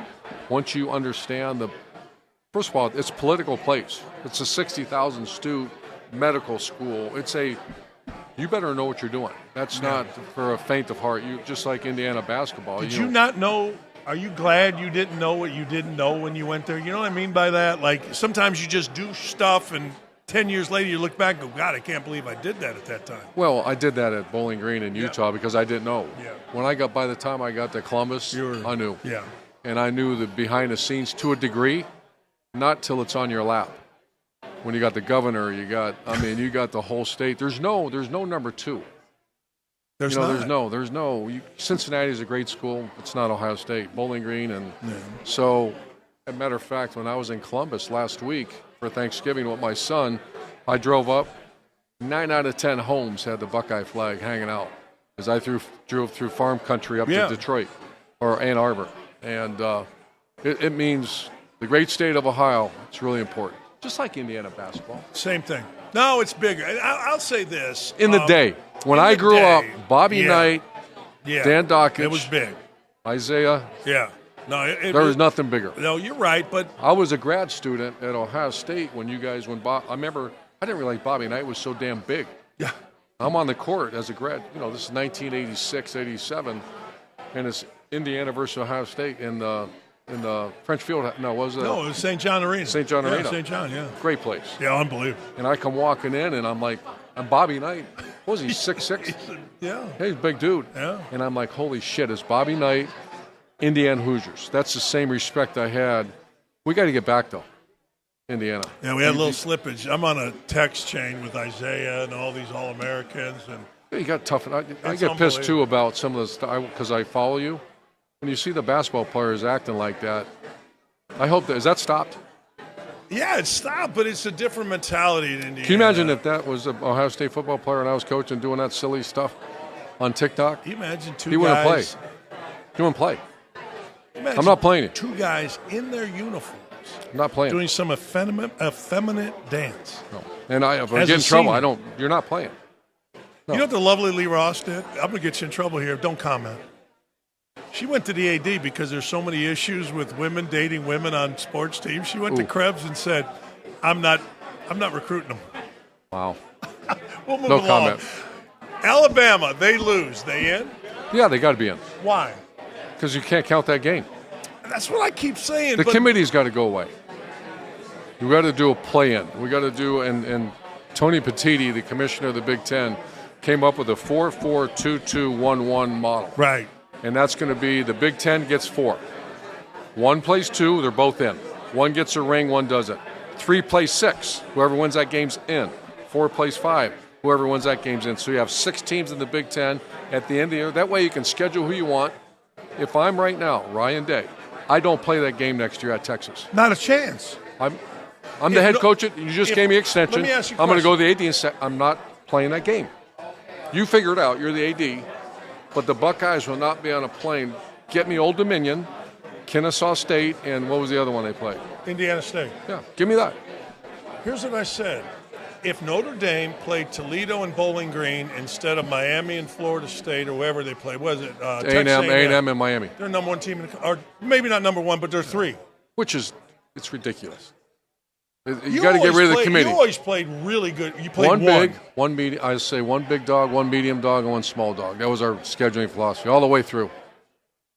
once you understand first of all, it's a political place. It's a 60,000 student medical school. You better know what you're doing. That's not for a faint of heart. You just like Indiana basketball. Did you not know? Are you glad you didn't know what you didn't know when you went there? You know what I mean by that? Like, sometimes you just do stuff, and 10 years later you look back and go, God, I can't believe I did that at that time. Well, I did that at Bowling Green in Utah because I didn't know. Yeah. By the time I got to Columbus, I knew. Yeah. And I knew the behind the scenes to a degree, not till it's on your lap. When you got the governor, you got the whole state. There's no number two. There's no. Cincinnati is a great school. It's not Ohio State. Bowling Green, and so, as a matter of fact, when I was in Columbus last week for Thanksgiving with my son, I drove up. 9 out of 10 homes had the Buckeye flag hanging out as I drove through farm country up to Detroit or Ann Arbor, and it means the great state of Ohio. It's really important, just like Indiana basketball. Same thing. No, it's bigger. I'll say this. In the day. When I grew up, Bobby Knight, Dan Dockich. It was big. Isaiah. Yeah. No, there was nothing bigger. No, you're right, but I was a grad student at Ohio State I remember, I didn't realize Bobby Knight was so damn big. Yeah. I'm on the court as a grad. This is 1986, 87, and it's Indiana versus Ohio State in the French Field. No, was it? No, it was St. John Arena. St. John Arena. St. John, yeah. Great place. Yeah, unbelievable. And I come walking in, and I'm like, I'm Bobby Knight. What was he, 6'6"? Yeah. Hey, he's a big dude. Yeah. And I'm like, holy shit, it's Bobby Knight, Indiana Hoosiers. That's the same respect I had. We got to get back, though, Indiana. Yeah, we had a little slippage. I'm on a text chain with Isaiah and all these All-Americans. And you got tough. I get pissed, too, about some of the stuff because I follow you. When you see the basketball players acting like that, I hope is that stopped? Yeah, it stopped, but it's a different mentality in Indiana. Can you imagine if that was an Ohio State football player and I was coaching doing that silly stuff on TikTok? Can you imagine he wouldn't play. He wouldn't play. I'm not playing it. 2 guys in their uniforms. I'm not playing. Doing some effeminate dance. No. And if I get in trouble, you're not playing. No. You know what the lovely Lee Ross did? I'm going to get you in trouble here. Don't comment. She went to the AD because there's so many issues with women dating women on sports teams. She went to Krebs and said, I'm not recruiting them. Wow. We'll move no along. Comment. Alabama, they lose. They in? Yeah, they got to be in. Why? Because you can't count that game. That's what I keep saying. The committee's got to go away. We got to do a play-in. We got to do, and Tony Petitti, the commissioner of the Big Ten, came up with a 4-4-2-2-1-1 model. Right. And that's going to be the Big Ten gets 4. 1 plays 2, they're both in. 1 gets a ring, 1 doesn't. 3 plays 6, whoever wins that game's in. 4 plays 5, whoever wins that game's in. So you have 6 teams in the Big Ten at the end of the year. That way you can schedule who you want. If I'm right now, Ryan Day, I don't play that game next year at Texas. Not a chance. I'm the head coach. You just gave me extension. Let me ask you a I'm going to question. go to the AD and say, I'm not playing that game. You figure it out. You're the AD. But the Buckeyes will not be on a plane. Get me Old Dominion, Kennesaw State, and what was the other one they played? Indiana State. Yeah, give me that. Here's what I said. If Notre Dame played Toledo and Bowling Green instead of Miami and Florida State or wherever they played, was it Texas A&M and Miami. They're number 1 team, or maybe not number 1, but they're 3. Which is, it's ridiculous. You got to get rid of the committee. You always played really good. You played 1 big, 1 medium. I say 1 big dog, 1 medium dog, and 1 small dog. That was our scheduling philosophy all the way through.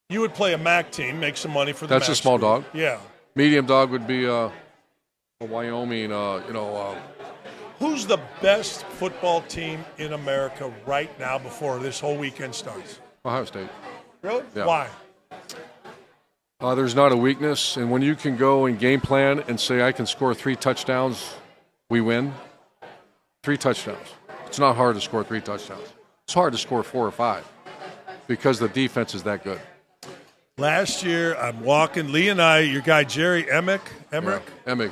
You would play a MAC team, make some money for the That's MAC a small school. dog. Yeah. Medium dog would be Wyoming. Who's the best football team in America right now before this whole weekend starts? Ohio State. Really? Yeah. Why? There's not a weakness, and when you can go and game plan and say I can score 3 touchdowns, we win. 3 touchdowns. It's not hard to score 3 touchdowns. It's hard to score 4 or 5 because the defense is that good. Last year, I'm walking. Lee and I, your guy Jerry Emmerich, Emig.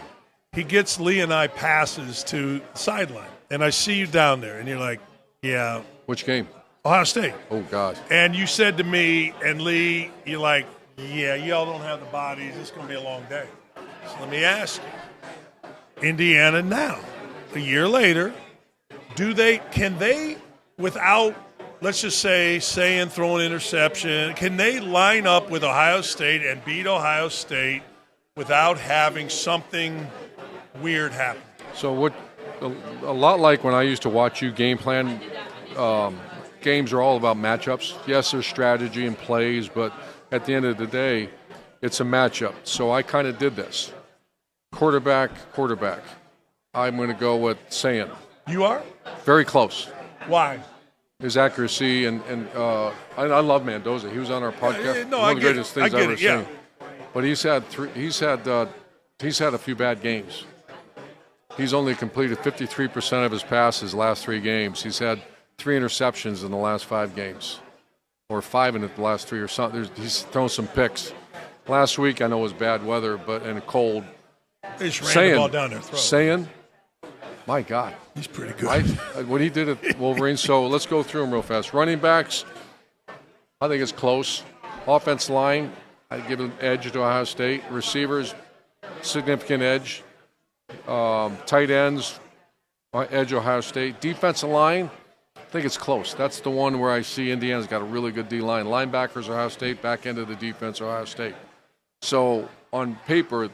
he gets Lee and I passes to the sideline, and I see you down there, and you're like, yeah. Which game? Ohio State. Oh, God. And you said to me and Lee, you're like, yeah, y'all don't have the bodies. It's going to be a long day. So let me ask you, Indiana now, a year later, can they, without, let's just say, saying throw an interception, can they line up with Ohio State and beat Ohio State without having something weird happen? So a lot like when I used to watch you game plan, games are all about matchups. Yes, there's strategy and plays, but at the end of the day, it's a matchup. So I kind of did this. Quarterback. I'm going to go with Sayin. You are? Very close. Why? His accuracy, and I love Mendoza. He was on our podcast. No, One I of the get greatest it. things I I've get ever it, yeah. seen. But he's had a few bad games. He's only completed 53% of his passes last 3 games. He's had 3 interceptions in the last 5 games, or 5 in the last 3 or something. He's thrown some picks. Last week, I know it was bad weather, and cold. They just ran the ball down their throat. Sayin, my God. He's pretty good. What he did at Wolverine. So let's go through them real fast. Running backs, I think it's close. Offense line, I'd give an edge to Ohio State. Receivers, significant edge. Tight ends, edge Ohio State. Defensive line, I think it's close. That's the one where I see Indiana's got a really good D-line. Linebackers, Ohio State. Back end of the defense, Ohio State. So on paper,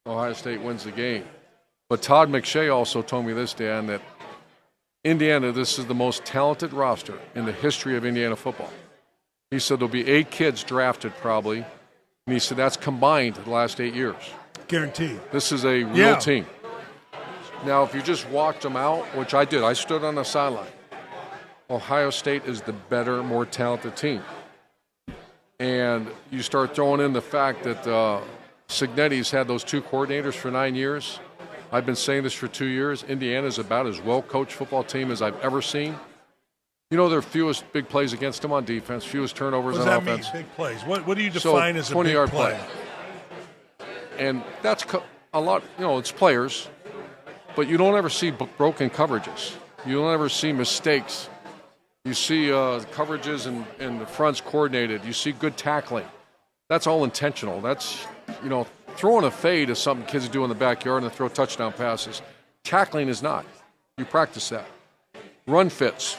Ohio State wins the game. But Todd McShay also told me this, Dan, that Indiana, this is the most talented roster in the history of Indiana football. He said there'll be 8 kids drafted probably, and he said that's combined the last 8 years. Guaranteed. This is a real team. Now, if you just walked them out, which I did, I stood on the sideline. Ohio State is the better, more talented team. And you start throwing in the fact that Cignetti's had those 2 coordinators for 9 years. I've been saying this for 2 years. Indiana's about as well-coached football team as I've ever seen. You know, there are fewest big plays against them on defense, fewest turnovers on offense. What does that mean, big plays? What do you define as a big 20-yard play? And that's a lot, it's players, but you don't ever see broken coverages. You don't ever see mistakes. You see coverages and the fronts coordinated. You see good tackling. That's all intentional. That's, throwing a fade is something kids do in the backyard and they throw touchdown passes. Tackling is not. You practice that. Run fits,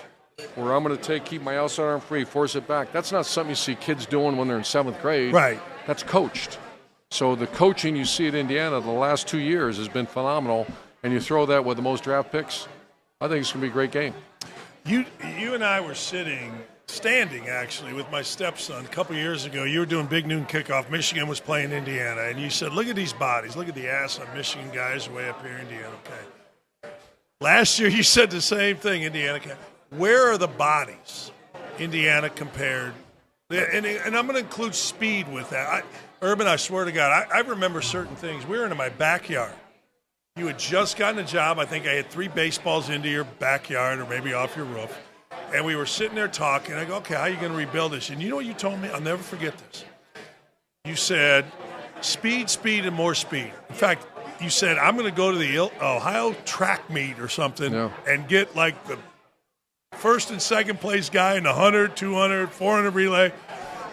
where I'm going to keep my outside arm free, force it back. That's not something you see kids doing when they're in 7th grade. Right. That's coached. So the coaching you see at Indiana the last 2 years has been phenomenal, and you throw that with the most draft picks, I think it's going to be a great game. You and I were standing actually with my stepson a couple years ago. You were doing Big Noon Kickoff. Michigan was playing Indiana, and you said, look at these bodies. Look at the ass on Michigan guys way up here, Indiana. Okay. Last year you said the same thing, Indiana. where are the bodies Indiana compared? And I'm going to include speed with that. Urban, I swear to God, I remember certain things. We were in my backyard. You had just gotten a job. I think I had 3 baseballs into your backyard or maybe off your roof. And we were sitting there talking. I go, okay, how are you going to rebuild this? And you know what you told me? I'll never forget this. You said, speed, and more speed. In fact, you said, I'm going to go to the Ohio track meet or something and get like the first and second place guy in the 100, 200, 400 relay.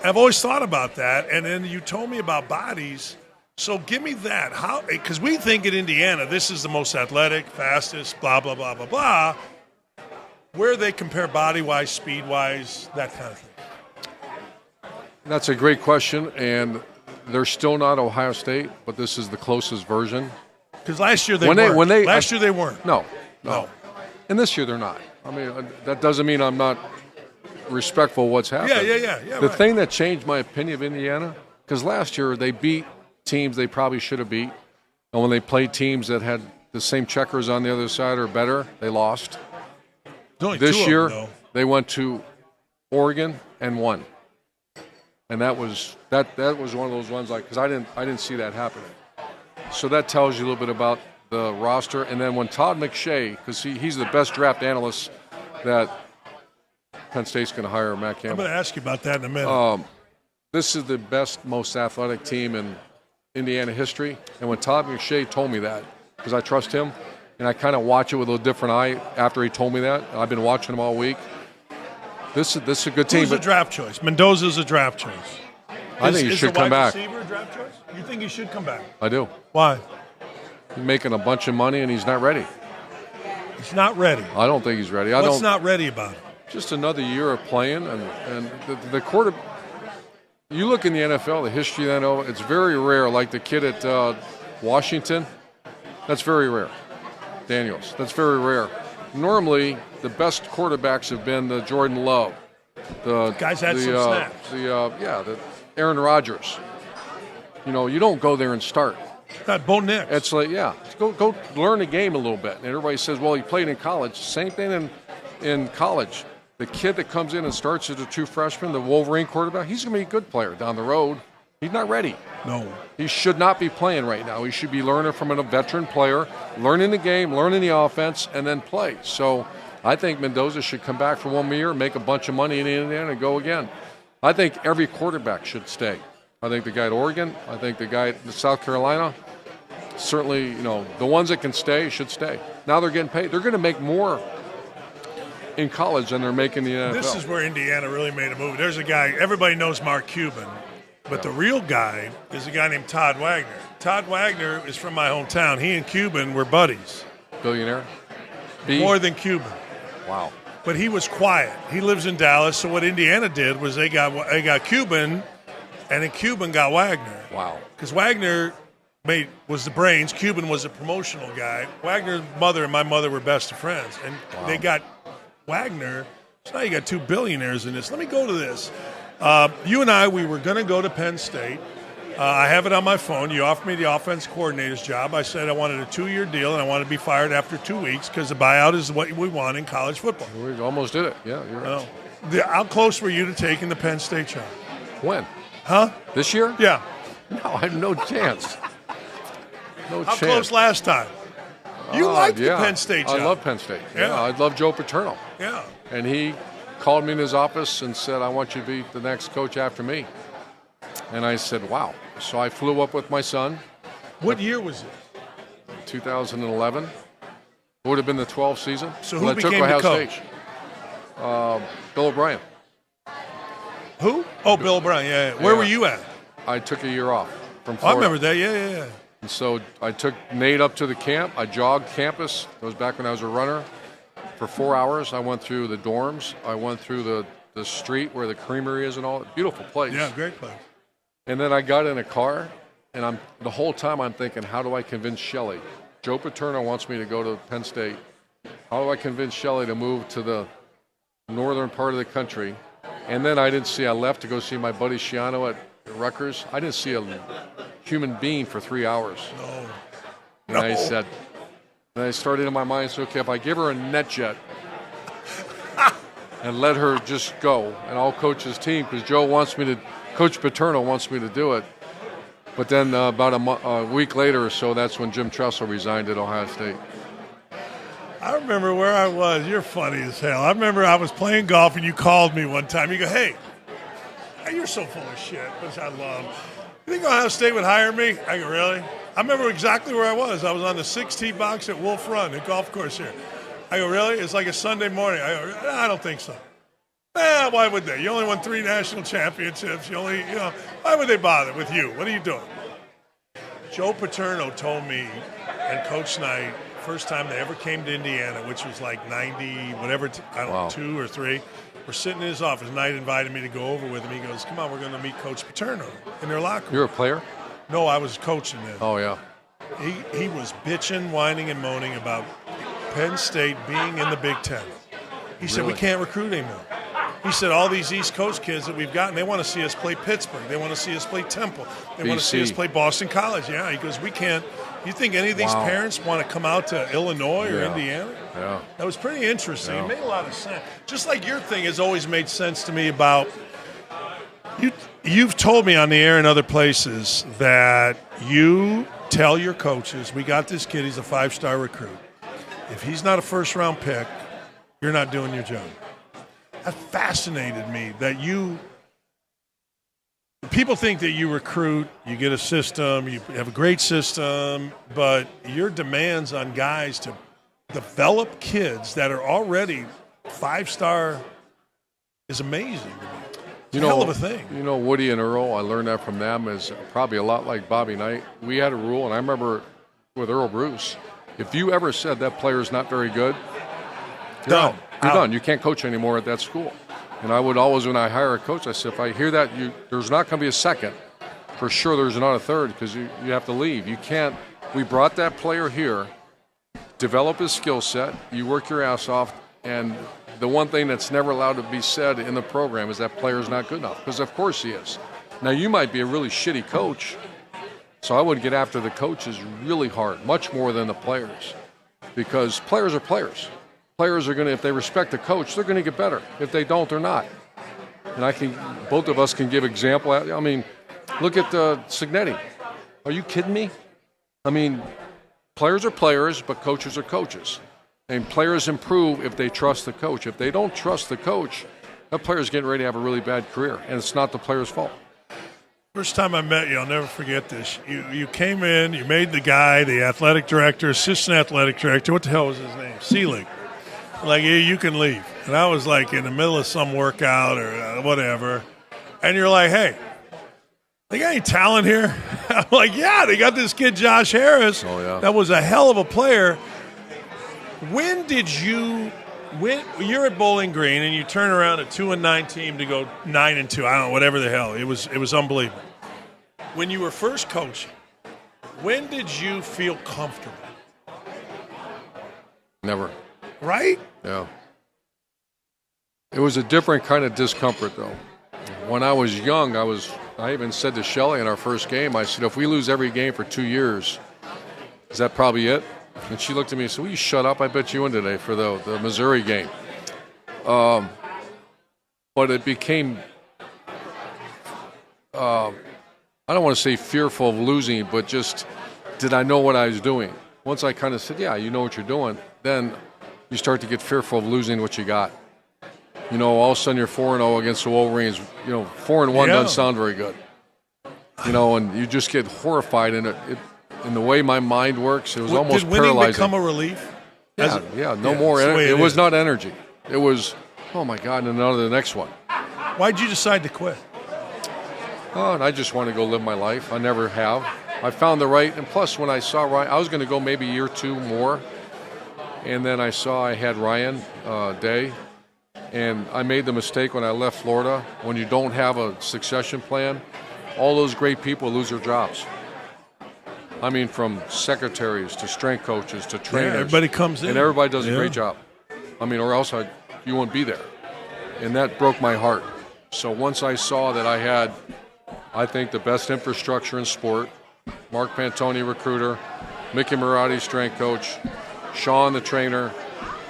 I've always thought about that. And then you told me about bodies. So give me that. How? Because we think in Indiana, this is the most athletic, fastest, blah, blah, blah, blah, blah. Where they compare body-wise, speed-wise, that kind of thing. That's a great question, and they're still not Ohio State, but this is the closest version. Because last year they weren't. Last year they weren't. No. And this year they're not. I mean, that doesn't mean I'm not respectful of what's happening. Yeah. The thing that changed my opinion of Indiana, because last year they beat teams they probably should have beat, and when they played teams that had the same checkers on the other side or better, they lost. This year, they went to Oregon and won, and that was one of those ones because I didn't see that happening. So that tells you a little bit about the roster. And then when Todd McShay, because he's the best draft analyst that Penn State's going to hire, Matt Campbell. I'm going to ask you about that in a minute. This is the best, most athletic team in Indiana history, and when Todd McShay told me that, because I trust him. And I kind of watch it with a different eye after he told me that. I've been watching him all week. This is a good team. Who's a draft choice? Mendoza's a draft choice. I think he should come back. Is the wide receiver a draft choice? You think he should come back? I do. Why? He's making a bunch of money, and he's not ready. He's not ready. I don't think he's ready. What's not ready about it? Just another year of playing, and the quarter. You look in the NFL, the history of the NFL, it's very rare. Like the kid at Washington, that's very rare. Daniels. That's very rare. Normally, the best quarterbacks have been the Jordan Love, the guys had some snaps. The Aaron Rodgers. You know, you don't go there and start. That Bo Nix. It's like, go learn the game a little bit. And everybody says, well, he played in college. Same thing in college. The kid that comes in and starts as a true freshman, the Wolverine quarterback, he's going to be a good player down the road. He's not ready. No. He should not be playing right now. He should be learning from a veteran player, learning the game, learning the offense, and then play. So I think Mendoza should come back for 1 year, make a bunch of money in Indiana, and go again. I think every quarterback should stay. I think the guy at Oregon, I think the guy at South Carolina, certainly, the ones that can stay should stay. Now they're getting paid. They're going to make more in college than they're making in the NFL. This is where Indiana really made a move. There's a guy, everybody knows Mark Cuban. But the real guy is a guy named Todd Wagner. Todd Wagner is from my hometown. He and Cuban were buddies. Billionaire? More than Cuban. Wow. But he was quiet. He lives in Dallas. So what Indiana did was they got Cuban, and then Cuban got Wagner. Wow. Because Wagner was the brains. Cuban was a promotional guy. Wagner's mother and my mother were best of friends. And they got Wagner. So now you got 2 billionaires in this. Let me go to this. You and I, we were going to go to Penn State. I have it on my phone. You offered me the offense coordinator's job. I said I wanted a 2-year deal, and I wanted to be fired after 2 weeks because the buyout is what we want in college football. We almost did it. Yeah, you're right. How close were you to taking the Penn State job? When? Huh? This year? Yeah. No, I have no chance. How close last time? You liked the Penn State job. I love Penn State. Yeah, I love Joe Paterno. Yeah. And he called me in his office and said, I want you to be the next coach after me. And I said, wow. So I flew up with my son. What year was it? 2011. It would have been the 12th season. So who became the coach? State. Bill O'Brien. Who? Oh, Bill O'Brien, yeah. Where were you at? I took a year off from Florida. I remember that, yeah. And so I took Nate up to the camp. I jogged campus. That was back when I was a runner. For 4 hours, I went through the dorms. I went through the street where the creamery is and all. Beautiful place. Yeah, great place. And then I got in a car, and the whole time I'm thinking, how do I convince Shelley? Joe Paterno wants me to go to Penn State. How do I convince Shelley to move to the northern part of the country? And then I left to go see my buddy Schiano at Rutgers. I didn't see a human being for 3 hours. No. And I started in my mind, so okay, if I give her a NetJet, and let her just go, and I'll coach his team because Coach Paterno wants me to do it. But then about a week later or so, that's when Jim Tressel resigned at Ohio State. I remember where I was. You're funny as hell. I remember I was playing golf, and you called me one time. You go, hey, you're so full of shit, which I love. You think Ohio State would hire me? I go, really? I remember exactly where I was. I was on the 6 tee box at Wolf Run, the golf course here. I go, really? It's like a Sunday morning. I go, I don't think so. Why would they? You only won 3 national championships. Why would they bother with you? What are you doing? Joe Paterno told me and Coach Knight, first time they ever came to Indiana, which was like 90, whatever, I don't know, 2 or 3. We're sitting in his office. Knight invited me to go over with him. He goes, come on, we're going to meet Coach Paterno in their locker room. You're a player? No, I was coaching them. Oh, yeah. He was bitching, whining, and moaning about Penn State being in the Big Ten. He said, we can't recruit anymore. He said, all these East Coast kids that we've gotten, they want to see us play Pittsburgh. They want to see us play Temple. They want to see us play Boston College. Yeah, he goes, we can't. You think any of these parents want to come out to Illinois or Indiana? Yeah. That was pretty interesting. It made a lot of sense. Just like your thing has always made sense to me about you've told me on the air and other places that you tell your coaches, we got this kid, he's a 5-star recruit. If he's not a first-round pick, you're not doing your job. That fascinated me that people think that you recruit, you get a system, you have a great system, but your demands on guys to develop kids that are already 5-star is amazing to me. It's a hell of a thing. You know, Woody and Earl, I learned that from them, is probably a lot like Bobby Knight. We had a rule, and I remember with Earl Bruce, if you ever said that player's not very good, you're done. You're done. You can't coach anymore at that school. And I would always, when I hire a coach, I said, if I hear that, there's not going to be a second. For sure there's not a third because you have to leave. You can't. We brought that player here, develop his skill set, you work your ass off, and the one thing that's never allowed to be said in the program is that player's not good enough, because of course he is. Now, you might be a really shitty coach, so I would get after the coaches really hard, much more than the players, because players are players. Players are going to, if they respect the coach, they're going to get better. If they don't, they're not. And both of us can give example. I mean, look at Signetti. Are you kidding me? I mean, players are players, but coaches are coaches. And players improve if they trust the coach. If they don't trust the coach, that player's getting ready to have a really bad career, and it's not the player's fault. First time I met you, I'll never forget this. You came in, you made the guy, the athletic director, assistant athletic director, what the hell was his name? Seelig. Like, yeah, you can leave. And I was like in the middle of some workout or whatever. And you're like, hey, they got any talent here? I'm like, yeah, they got this kid, Josh Harris. Oh, yeah. That was a hell of a player. When you're at Bowling Green and you turn around a 2-9 team to go 9-2, I don't know, whatever the hell. It was unbelievable. When you were first coaching, when did you feel comfortable? Never. Right? Yeah. It was a different kind of discomfort, though. When I was young, I even said to Shelley in our first game, I said, if we lose every game for 2 years, is that probably it? And she looked at me and said, will you shut up? I bet you won today for the Missouri game. But it became, I don't want to say fearful of losing, but just did I know what I was doing? Once I kind of said, yeah, you know what you're doing, then you start to get fearful of losing what you got. You know, all of a sudden you're 4-0 against the Wolverines. You know, 4-1 doesn't sound very good. You know, and you just get horrified, and in the way my mind works, it was almost paralyzing. Did winning become a relief? No more. It was not energy. It was, oh my God, and another the next one. Why'd you decide to quit? Oh, and I just want to go live my life. I never have. I found the right, and plus when I saw Ryan, I was going to go maybe a year or two more. And then I saw I had Ryan Day, and I made the mistake when I left Florida. When you don't have a succession plan, all those great people lose their jobs. I mean, from secretaries to strength coaches to trainers. Yeah, everybody comes in. And everybody does a great job. I mean, or else you wouldn't be there. And that broke my heart. So once I saw that I had, I think, the best infrastructure in sport, Mark Pantoni, recruiter, Mickey Marotti, strength coach, Sean, the trainer,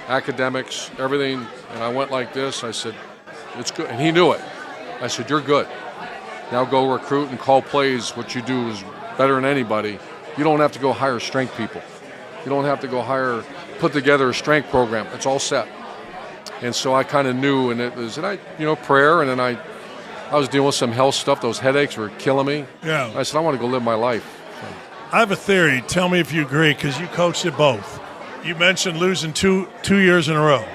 academics, everything, and I went like this. I said, it's good. And he knew it. I said, you're good. Now go recruit and call plays. What you do is better than anybody. You don't have to go hire strength people. You don't have to go put together a strength program. It's all set. And so I kind of knew, and it was, prayer, and then I was dealing with some health stuff. Those headaches were killing me. Yeah. I said, I want to go live my life. I have a theory. Tell me if you agree, because you coached at both. You mentioned losing two years in a row.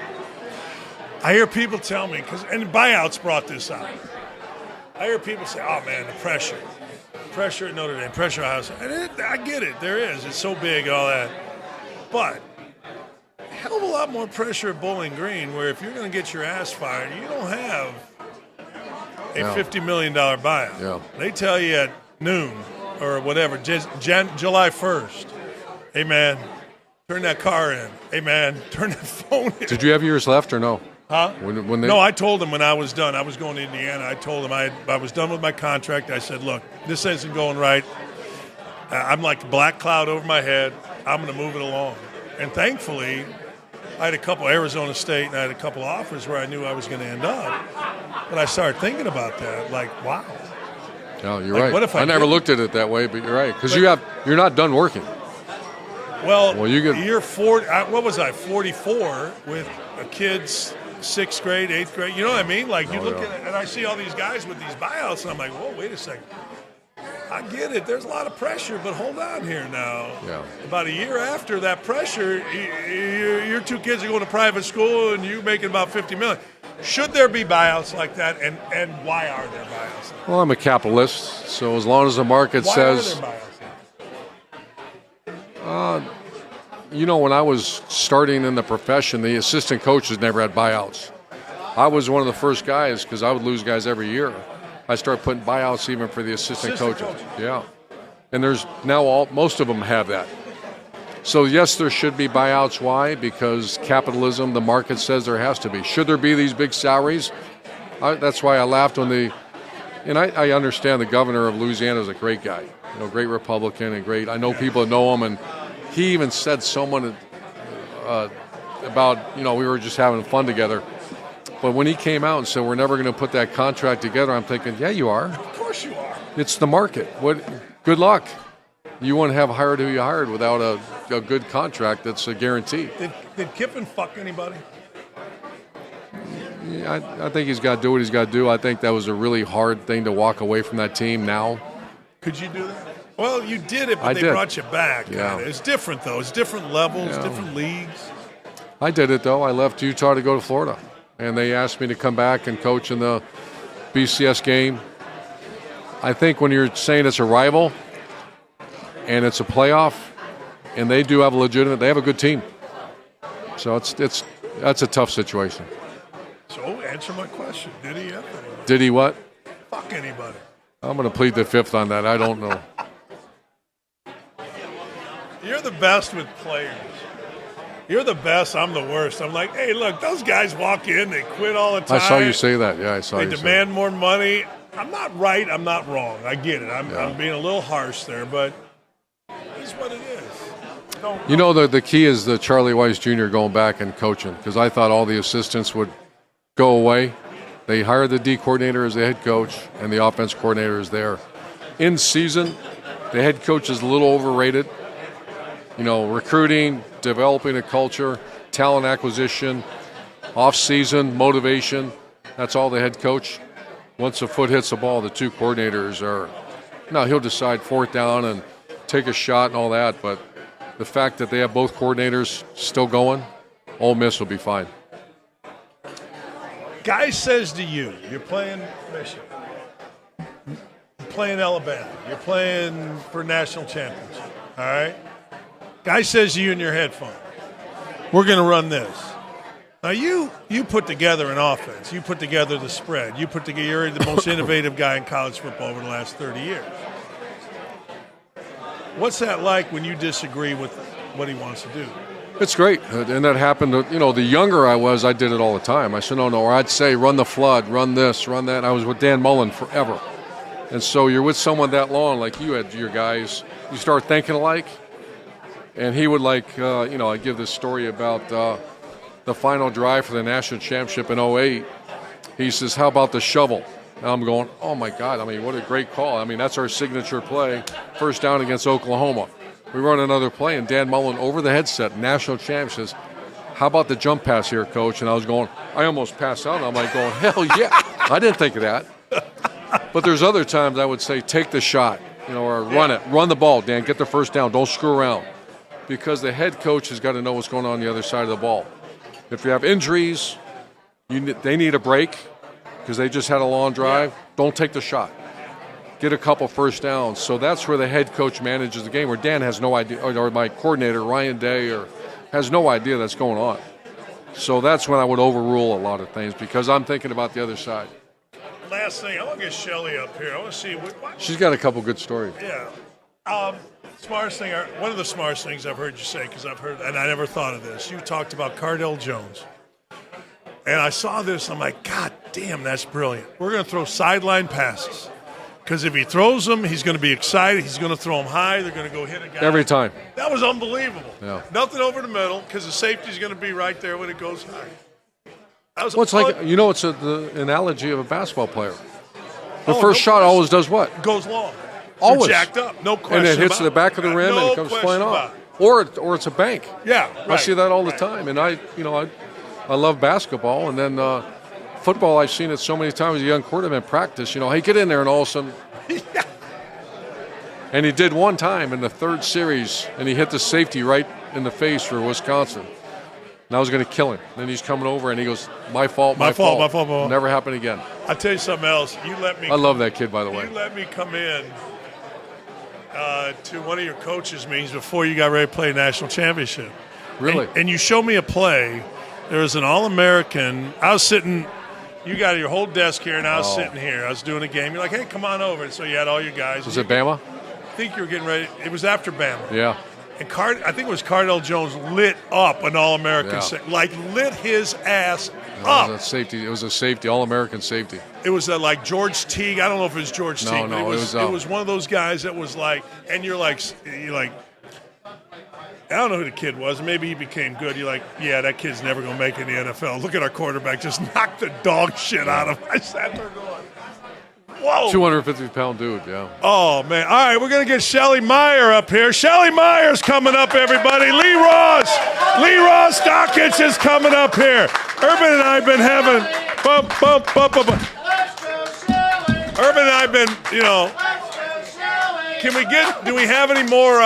I hear people tell me, and buyouts brought this out. I hear people say, oh, man, the pressure at Notre Dame, pressure at Ohio State. And I get it. There is. It's so big and all that. But a hell of a lot more pressure at Bowling Green, where if you're going to get your ass fired, you don't have a $50 million buyout. Yeah. They tell you at noon or whatever, July 1st, hey, man, turn that car in. Hey, man, turn that phone in. Did you have years left or no? Huh? No, I told him when I was done. I was going to Indiana. I told him I was done with my contract. I said, look, this isn't going right. I'm like a black cloud over my head. I'm going to move it along. And thankfully, I had a couple, Arizona State, and I had a couple offers where I knew I was going to end up. But I started thinking about that, like, wow. No, you're right. What if I never looked at it that way, but you're right. Because you're not done working. Well you're 40. What was I, 44 with a kid's 6th grade, 8th grade? You know what I mean? Like, you look at it, and I see all these guys with these buyouts, and I'm like, whoa, wait a second. I get it. There's a lot of pressure, but hold on here now. Yeah. About a year after that pressure, your two kids are going to private school, and you're making about $50 million. Should there be buyouts like that, and why are there buyouts? Well, I'm a capitalist, so as long as the market says. Why are there buyouts? When I was starting in the profession, the assistant coaches never had buyouts. I was one of the first guys because I would lose guys every year. I started putting buyouts even for the assistant coaches. Yeah. And there's now most of them have that. So, yes, there should be buyouts. Why? Because capitalism, the market says there has to be. Should there be these big salaries? That's why I laughed when and I understand the governor of Louisiana is a great guy, great Republican and great. I know people that know him, and he even said someone about, we were just having fun together. But when he came out and said, we're never going to put that contract together, I'm thinking, yeah, you are. Of course you are. It's the market. Good luck. You wouldn't have hired who you hired without a good contract that's a guarantee. Did Kiffin fuck anybody? Yeah, I think he's got to do what he's got to do. I think that was a really hard thing to walk away from that team now. Could you do that? Well, you did it, but they brought you back. Yeah. It's different, though. It's different levels, different leagues. I did it, though. I left Utah to go to Florida. And they asked me to come back and coach in the BCS game. I think when you're saying it's a rival and it's a playoff, and they do have they have a good team. So that's a tough situation. So answer my question. Did he ever? Did he what? Fuck anybody. I'm going to plead the fifth on that. I don't know. You're the best with players. You're the best. I'm the worst. I'm like, hey, look, those guys walk in, they quit all the time. I saw you say that. Yeah, I saw you say that. They demand more money. I'm not right. I'm not wrong. I get it. I'm being a little harsh there, but it's what it is. The key is the Charlie Weiss Jr. going back and coaching, because I thought all the assistants would go away. They hired the D coordinator as the head coach, and the offense coordinator is there. In season, the head coach is a little overrated. Recruiting, developing a culture, talent acquisition, off-season, motivation. That's all the head coach. Once a foot hits the ball, the two coordinators are – now he'll decide fourth down and take a shot and all that, but the fact that they have both coordinators still going, Ole Miss will be fine. Guy says to you, you're playing Michigan, you're playing Alabama, you're playing for national championship, all right? Guy says to you in your headphone, we're going to run this. Now, you put together an offense. You put together the spread. You're the most innovative guy in college football over the last 30 years. What's that like when you disagree with what he wants to do? It's great. And that happened, the younger I was, I did it all the time. I said, no, or I'd say, run the flood, run this, run that. I was with Dan Mullen forever. And so you're with someone that long, like you had your guys, you start thinking alike. And he would I give this story about the the final drive for the national championship in '08. He says, how about the shovel? And I'm going, oh, my God. I mean, what a great call. I mean, that's our signature play, first down against Oklahoma. We run another play, and Dan Mullen over the headset, national champ, says, how about the jump pass here, Coach? And I was going, I almost passed out. And I'm like going, hell yeah. I didn't think of that. But there's other times I would say, take the shot, or run it. Run the ball, Dan. Get the first down. Don't screw around. Because the head coach has got to know what's going on the other side of the ball. If you have injuries, they need a break because they just had a long drive. Don't take the shot. Get a couple first downs. So that's where the head coach manages the game, where Dan has no idea, or my coordinator, Ryan Day, has no idea that's going on. So that's when I would overrule a lot of things because I'm thinking about the other side. Last thing, I want to get Shelly up here. I want to see She's got a couple good stories. Yeah. Smartest thing, one of the smartest things I've heard you say, because I've heard, and I never thought of this. You talked about Cardell Jones. And I saw this, I'm like, God damn, that's brilliant. We're going to throw sideline passes. Because if he throws them, he's going to be excited. He's going to throw them high. They're going to go hit a guy. Every time. That was unbelievable. Yeah. Nothing over the middle, because the safety's going to be right there when it goes high. It's like, it's the analogy of a basketball player. The first shot always does what? Goes long. Always. They're jacked up, no question. And it hits about the back of the rim and it comes flying off. Or it's a bank. Yeah, right. I see that all the time. And I love basketball. And then football, I've seen it so many times as a young quarterback in practice. Hey, get in there, and all of a sudden. Yeah. And he did one time in the third series, and he hit the safety right in the face for Wisconsin. And I was going to kill him. Then he's coming over, and he goes, my fault. Never happen again. I'll tell you something else. I love that kid, by the way. You let me come in to one of your coaches' meetings before you got ready to play national championship. Really? And you showed me a play. There was an All-American. I was sitting – you got your whole desk here, and I was sitting here. I was doing a game. You're like, hey, come on over. And so you had all your guys. Was it Bama? I think you were getting ready. It was after Bama. Yeah. And I think it was Cardell Jones lit up an All-American. Lit his ass up. It was a safety, All-American safety. It was like George Teague. I don't know if it was George Teague. No, it was one of those guys that was like, and you're like, I don't know who the kid was. Maybe he became good. You're like, yeah, that kid's never going to make it in the NFL. Look at our quarterback. Just knock the dog shit out of him. I sat there going, whoa. 250-pound dude, yeah. Oh, man. All right, we're going to get Shelly Meyer up here. Shelly Meyer's coming up, everybody. Lee Ross Dockich is coming up here. Urban and I have been having Urban and I have been, do we have any more,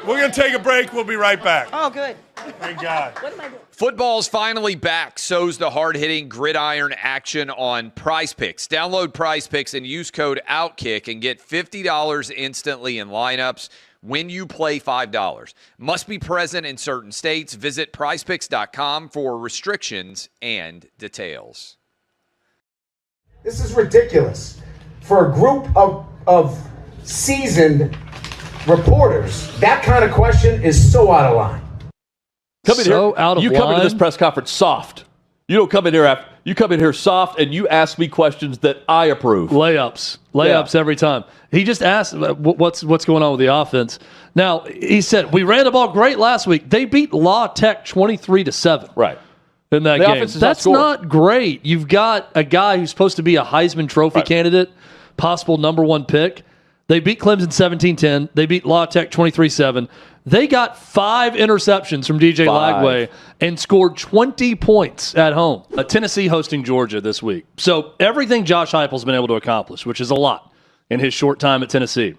we're going to take a break. We'll be right back. Oh, good. Thank God. What am I doing? Football's finally back. So's the hard-hitting gridiron action on Prize Picks. Download Prize Picks and use code OutKick and get $50 instantly in lineups when you play $5. Must be present in certain states. Visit prizepicks.com for restrictions and details. This is ridiculous. For a group of seasoned reporters, that kind of question is so out of line. Come into this press conference soft. You don't come in here you come in here soft and you ask me questions that I approve. Layups every time. He just asked what's going on with the offense. Now, he said we ran the ball great last week. They beat La Tech 23-7. Right. In that game. That's not great. You've got a guy who's supposed to be a Heisman Trophy candidate, possible number 1 pick. They beat Clemson 17-10. They beat La Tech 23-7. They got 5 interceptions from DJ Lagway and scored 20 points at home. Tennessee hosting Georgia this week. So everything Josh Heupel's been able to accomplish, which is a lot in his short time at Tennessee.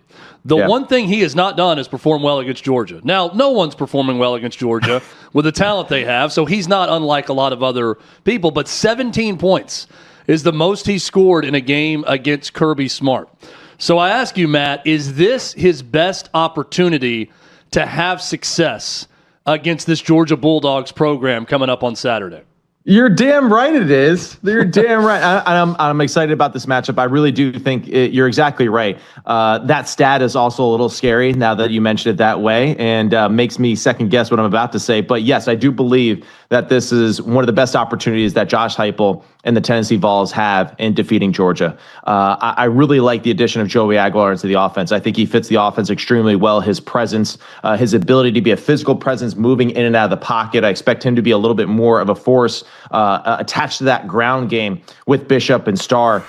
The one thing he has not done is perform well against Georgia. Now, no one's performing well against Georgia with the talent they have, so he's not unlike a lot of other people. But 17 points is the most he scored in a game against Kirby Smart. So I ask you, Matt, is this his best opportunity to have success against this Georgia Bulldogs program coming up on Saturday? You're damn right it is. You're damn right. I'm excited about this matchup. I really do think you're exactly right. That stat is also a little scary now that you mentioned it that way, and makes me second guess what I'm about to say. But yes, I do believe that this is one of the best opportunities that Josh Heupel and the Tennessee Vols have in defeating Georgia. I really like the addition of Joey Aguilar into the offense. I think he fits the offense extremely well. His presence, his ability to be a physical presence moving in and out of the pocket. I expect him to be a little bit more of a force attached to that ground game with Bishop and Starr.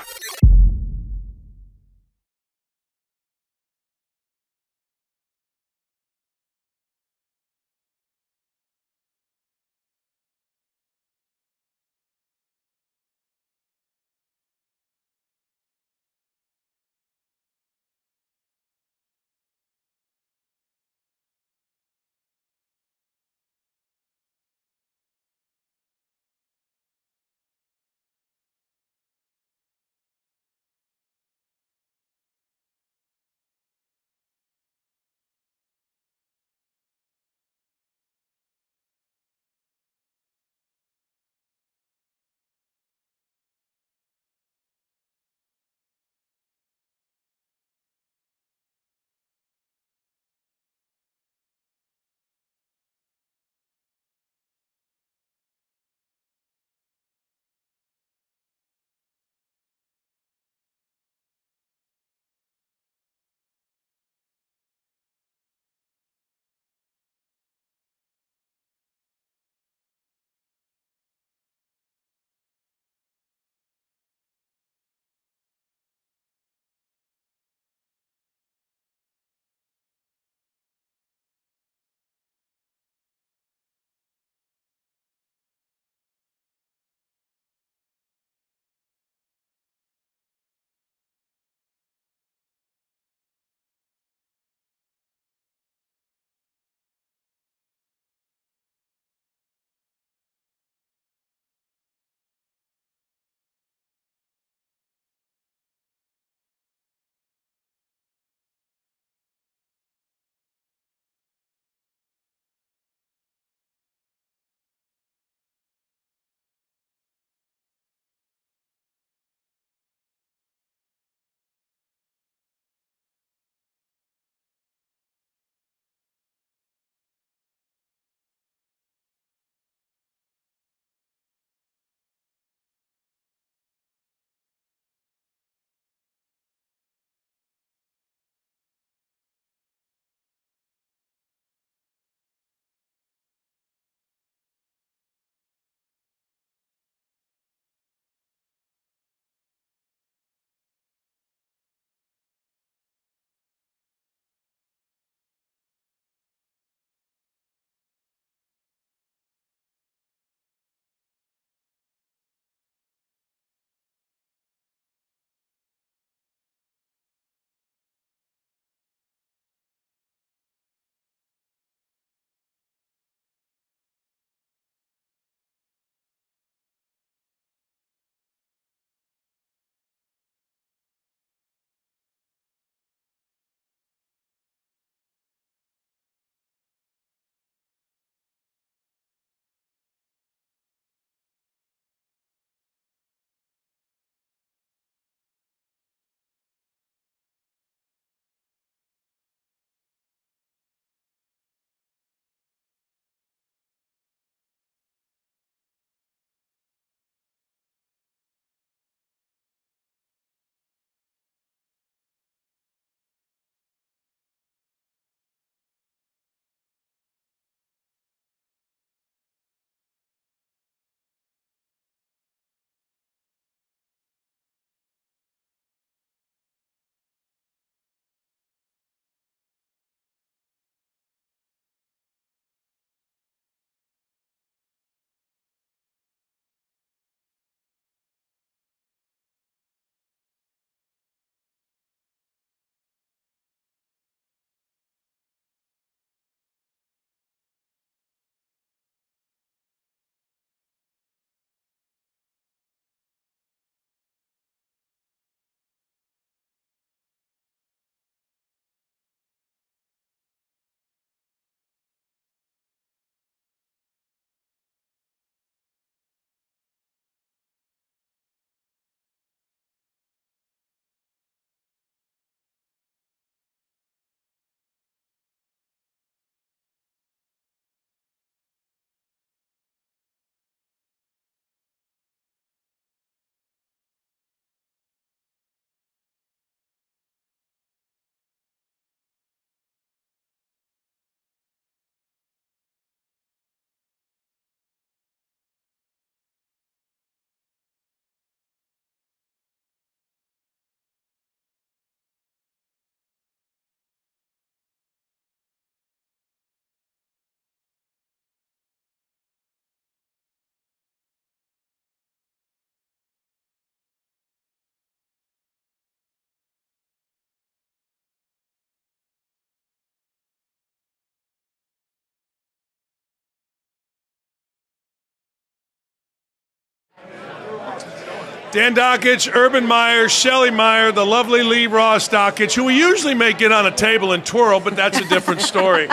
Dan Dockich, Urban Meyer, Shelley Meyer, the lovely Lee Ross Dockich, who we usually make get on a table and twirl, but that's a different story.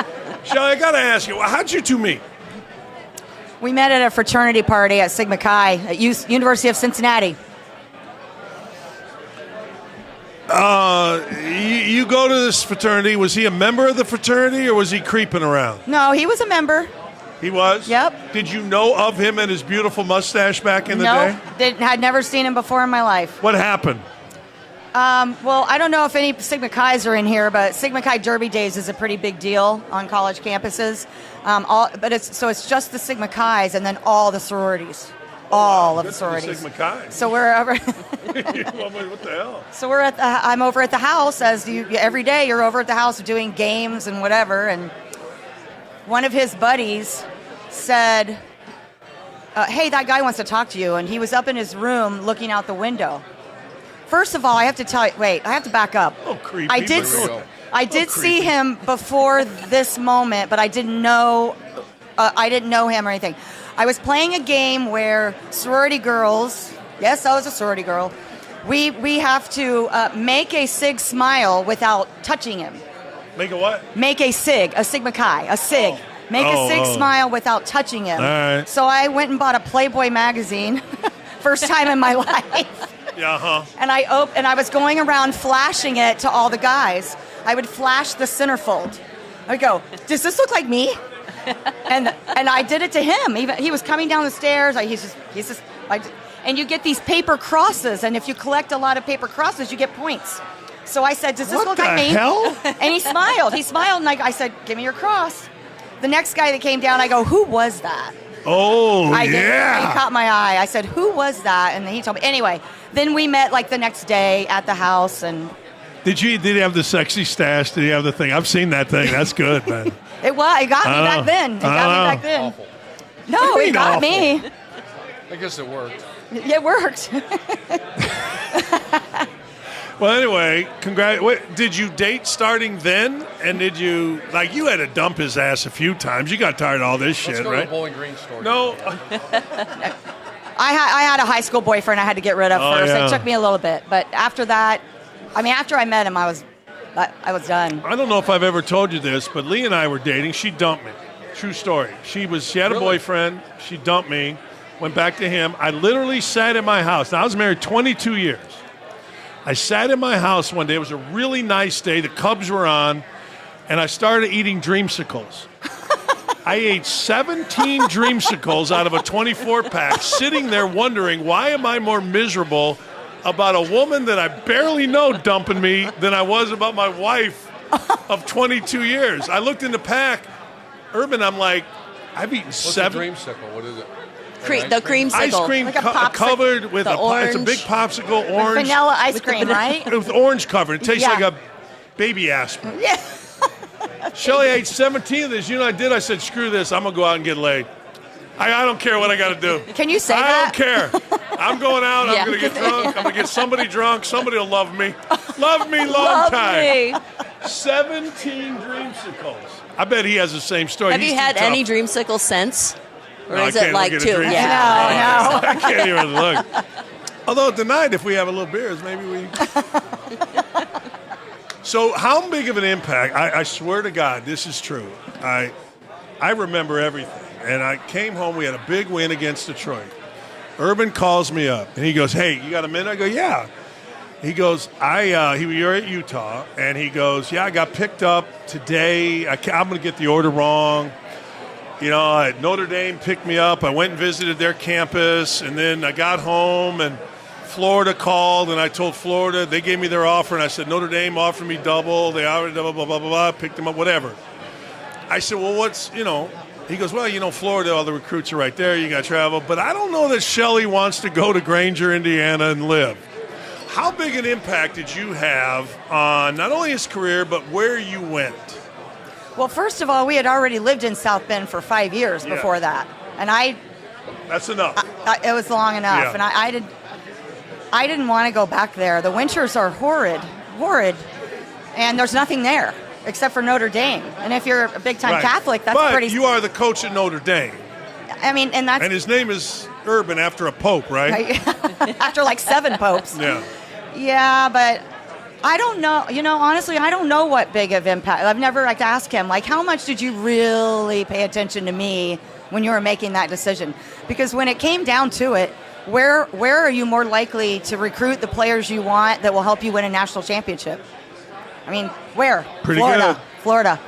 Shelley, I got to ask you, how'd you two meet? We met at a fraternity party at Sigma Chi at University of Cincinnati. You go to this fraternity. Was he a member of the fraternity or was he creeping around? No, he was a member. He was? Yep. Did you know of him and his beautiful mustache back in the day? Had never seen him before in my life. What happened? Well, I don't know if any Sigma Chi's are in here, but Sigma Chi Derby Days is a pretty big deal on college campuses. It's just the Sigma Chi's and then all the sororities. All of the sororities. Sigma Chi. So we're over. What the hell? So I'm over at the house every day. You're over at the house doing games and whatever, and one of his buddies said, "Hey, that guy wants to talk to you," and he was up in his room looking out the window. First of all, I have to tell you. Wait, I have to back up. Oh, creepy. I did see him before this moment, but I didn't know. I didn't know him or anything. I was playing a game where sorority girls. Yes, I was a sorority girl. We have to make a Sig smile without touching him. Make a what? Make a Sigma Chi, a Sig. Make a Sig smile without touching him. All right. So I went and bought a Playboy magazine, first time in my life. Yeah, And I was going around flashing it to all the guys. I would flash the centerfold. I would go, "Does this look like me?" and I did it to him. Even he was coming down the stairs. And you get these paper crosses, and if you collect a lot of paper crosses, you get points. So I said, "Does this look like me?" Hell? And he smiled. He smiled, and I said, "Give me your cross." The next guy that came down, I go, "Who was that?" Oh, He yeah. caught my eye. I said, "Who was that?" And then he told me. Anyway, then we met like the next day at the house, and Did he have the sexy stash? Did he have the thing? I've seen that thing. That's good, man. it got me back then. Awful. No, it got me. I guess it worked. It worked. Well, anyway, did you date starting then? And did you, you had to dump his ass a few times. You got tired of all this shit, Let's go right? to the Bowling Green story. No. I had a high school boyfriend I had to get rid of first. Yeah. It took me a little bit. But after that, after I met him, I was done. I don't know if I've ever told you this, but Lee and I were dating. She dumped me. True story. She had a boyfriend. She dumped me. Went back to him. I literally sat in my house. Now, I was married 22 years. I sat in my house one day. It was a really nice day. The Cubs were on, and I started eating Dreamsicles. I ate 17 Dreamsicles out of a 24-pack, sitting there wondering, why am I more miserable about a woman that I barely know dumping me than I was about my wife of 22 years? I looked in the pack. Urban, I'm like, I've eaten What's 7. a dreamsicle? What is it? The creamsicle. Ice cream Like a popsicle. covered with it's a big popsicle, orange. Vanilla ice cream, right? With orange covered. It tastes Yeah. like a baby aspirin. Yeah. Shelley ate 17 of this. You know what I did? I said, screw this. I'm going to go out and get laid. I don't care what I got to do. Can you say I that? don't care. I'm going out. Yeah. I'm going to get drunk. I'm going to get somebody drunk. Somebody will love me. Love me long time. 17 Dreamsicles. I bet he has the same story. Have He's you too had tough. any dreamsicle since? Or No, is I it can't like look at a 2? dreamsicle. Yeah. No. I can't even look. Although tonight, if we have a little beers, maybe we. So, how big of an impact? I swear to God, this is true. I remember everything, and I came home. We had a big win against Detroit. Urban calls me up, and he goes, "Hey, you got a minute?" I go, "Yeah." He goes, "You're at Utah," and he goes, "Yeah, I got picked up today. I'm going to get the order wrong." You know, Notre Dame picked me up. I went and visited their campus, and then I got home, and Florida called, and I told Florida. They gave me their offer, and I said, Notre Dame offered me double. They offered double, blah, blah, blah, blah. Picked them up, whatever. I said, well, he goes, well, Florida, all the recruits are right there. You got to travel. But I don't know that Shelley wants to go to Granger, Indiana, and live. How big an impact did you have on not only his career, but where you went? Well, first of all, we had already lived in South Bend for 5 years before that, and That's enough. it was long enough, Yeah. and I didn't want to go back there. The winters are horrid, and there's nothing there except for Notre Dame. And if you're a big-time Right. Catholic, that's but pretty. you are the coach at Notre Dame. I mean, and that's And his name is Urban after a pope, right? after like 7 popes. Yeah. Yeah, but I don't know. Honestly, I don't know what big of impact. I've never asked him, like, how much did you really pay attention to me when you were making that decision? Because when it came down to it, where are you more likely to recruit the players you want that will help you win a national championship? I mean, where? Pretty Florida. good. Florida.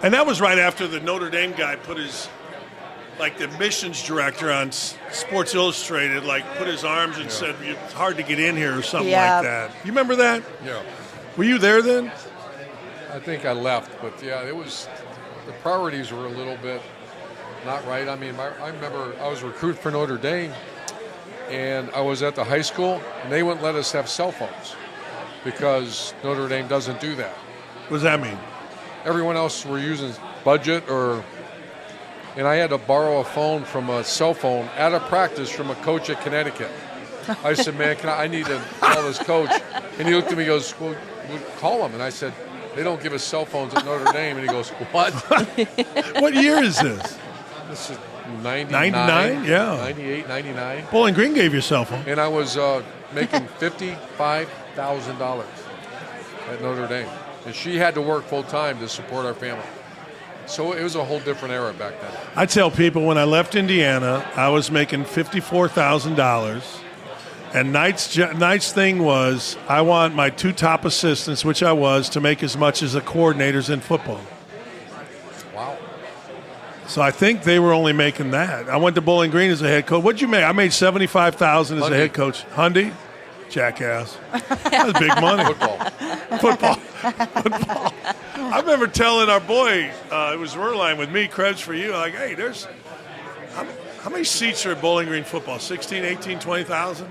And that was right after the Notre Dame guy put his, like the missions director on Sports Illustrated, like put his arms and said, it's hard to get in here or something like that. You remember that? Yeah. Were you there then? I think I left, but yeah, it was, the priorities were a little bit not right. I mean, I remember I was recruited for Notre Dame, and I was at the high school, and they wouldn't let us have cell phones because Notre Dame doesn't do that. What does that mean? Everyone else were using budget and I had to borrow a phone from a cell phone at a practice from a coach at Connecticut. I said, man, I need to call this coach. And he looked at me and goes, well, call him. And I said, they don't give us cell phones at Notre Dame. And he goes, what? What year is this? This is 99. 99? Yeah. 98, 99. Bowling Green gave you a cell phone. And I was making $55,000 at Notre Dame. And she had to work full time to support our family. So it was a whole different era back then. I tell people when I left Indiana, I was making $54,000. And Knight's thing was, I want my 2 top assistants, which I was, to make as much as the coordinators in football. Wow. So I think they were only making that. I went to Bowling Green as a head coach. What'd you make? I made $75,000 as a head coach. Hundy? Jackass. That was big money. Football. I remember telling our boy, it was Werline with me, Krebs for you, like, hey, there's, how many seats are at Bowling Green football? 16, 18, 20,000?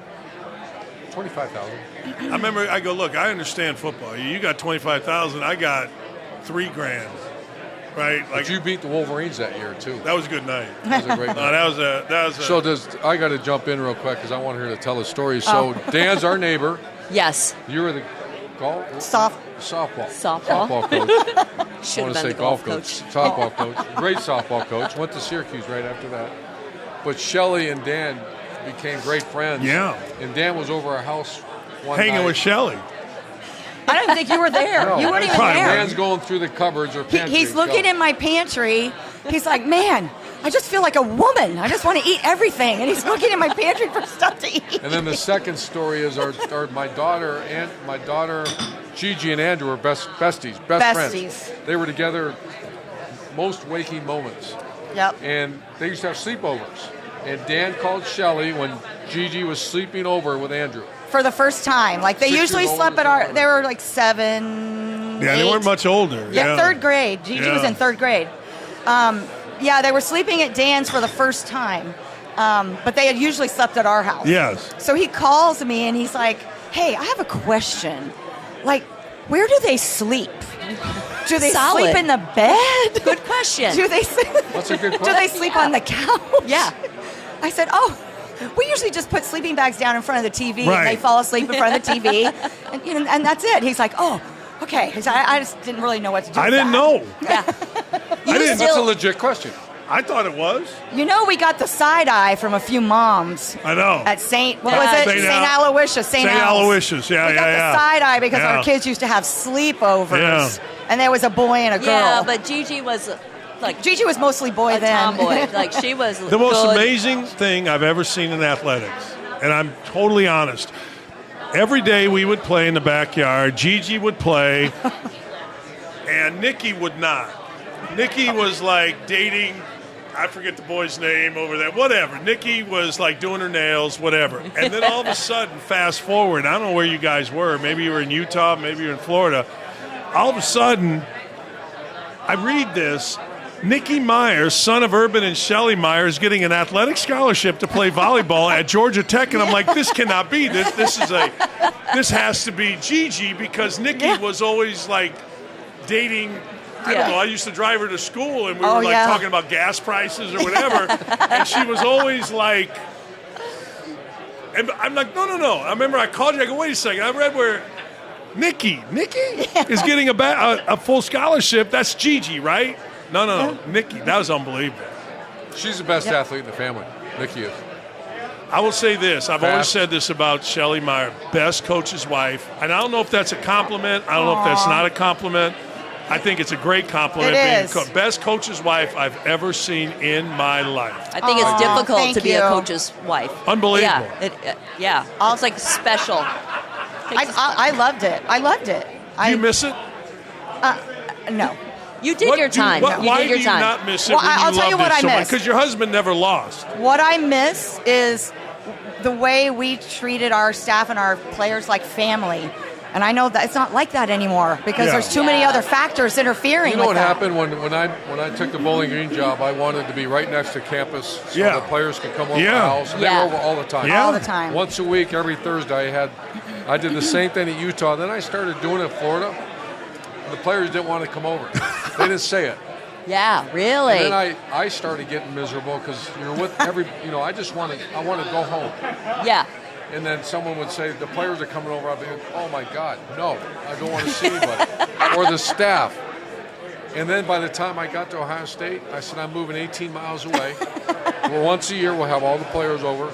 25,000. I remember, I go, look, I understand football. You got 25,000, I got $3,000. Right, like but you beat the Wolverines that year too. That was a good night. That was a great night. That was a. So I got to jump in real quick because I want her to tell a story. So Dan's our neighbor. Yes. You were the softball coach. Should I want to say golf coach. Softball coach. Great softball coach. Went to Syracuse right after that. But Shelley and Dan became great friends. Yeah. And Dan was over our house one hanging night. with Shelley. I don't think you were there. No, you weren't even there. Dan's going through the cupboards or pantry. He's looking in my pantry. He's like, man, I just feel like a woman. I just want to eat everything. And he's looking in my pantry for stuff to eat. And then the second story is my daughter Gigi and Andrew are besties, best friends. They were together most waking moments. Yep. And they used to have sleepovers. And Dan called Shelley when Gigi was sleeping over with Andrew. For the first time. Like, they usually slept at they were like 7, Yeah, 8. they weren't much older. Yeah, 3rd grade. Gigi was in 3rd grade. Yeah, they were sleeping at Dan's for the first time. But they had usually slept at our house. Yes. So he calls me and he's like, hey, I have a question. Like, where do they sleep? Do they sleep in the bed? Good question. Do they sleep? That's a good question. Do they sleep on the couch? Yeah. I said, oh, we usually just put sleeping bags down in front of the TV Right. and they fall asleep in front of the TV. and that's it. He's like, oh, okay. I just didn't really know what to do. I with didn't that. know. Yeah. That's a legit question. I thought it was. We got the side eye from a few moms. I know. At St. Aloysius. St. Aloysius, yeah. We got the side eye because our kids used to have sleepovers. Yeah. And there was a boy and a girl. Yeah, but Gigi was Gigi was mostly boy a then. tomboy. Like, she was The most good. amazing thing I've ever seen in athletics, and I'm totally honest, every day we would play in the backyard, Gigi would play, and Nikki would not. Nikki was like dating, I forget the boy's name over there, whatever. Nikki was like doing her nails, whatever. And then all of a sudden, fast forward, I don't know where you guys were. Maybe you were in Utah, maybe you were in Florida. All of a sudden, I read this. Nikki Meyer, son of Urban and Shelley Meyer, is getting an athletic scholarship to play volleyball at Georgia Tech, and I'm like, this cannot be. This has to be Gigi, because Nikki was always like dating. I don't know. I used to drive her to school, and we were talking about gas prices or whatever, and she was always like. And I'm like, no. I remember I called you. I go, wait a second. I read where Nikki is getting a full scholarship. That's Gigi, right? No. Nikki. That was unbelievable. She's the best athlete in the family. Nikki is. I will say this. I've always said this about Shelly Meyer, best coach's wife. And I don't know if that's a compliment. I don't know if that's not a compliment. I think it's a great compliment. Best coach's wife I've ever seen in my life. I think it's difficult to be a coach's wife. Unbelievable. Yeah. It's like special. I loved it. Do you miss it? No. You did your time. Why do you not miss it? Well, I'll tell you what I miss. Because your husband never lost. What I miss is the way we treated our staff and our players like family. And I know that it's not like that anymore because there's too many other factors interfering. You know what happened when I took the Bowling Green job? I wanted to be right next to campus so the players could come over the house. And they were over all the time. All the time. Once a week, every Thursday, I did the same thing at Utah. Then I started doing it in Florida. And the players didn't want to come over. They didn't say it. Yeah, really. And then I started getting miserable because you're with I want to go home. Yeah. And then someone would say, the players are coming over. I'd be like, oh, my God, no, I don't want to see anybody. Or the staff. And then by the time I got to Ohio State, I said, I'm moving 18 miles away. Well, once a year, we'll have all the players over.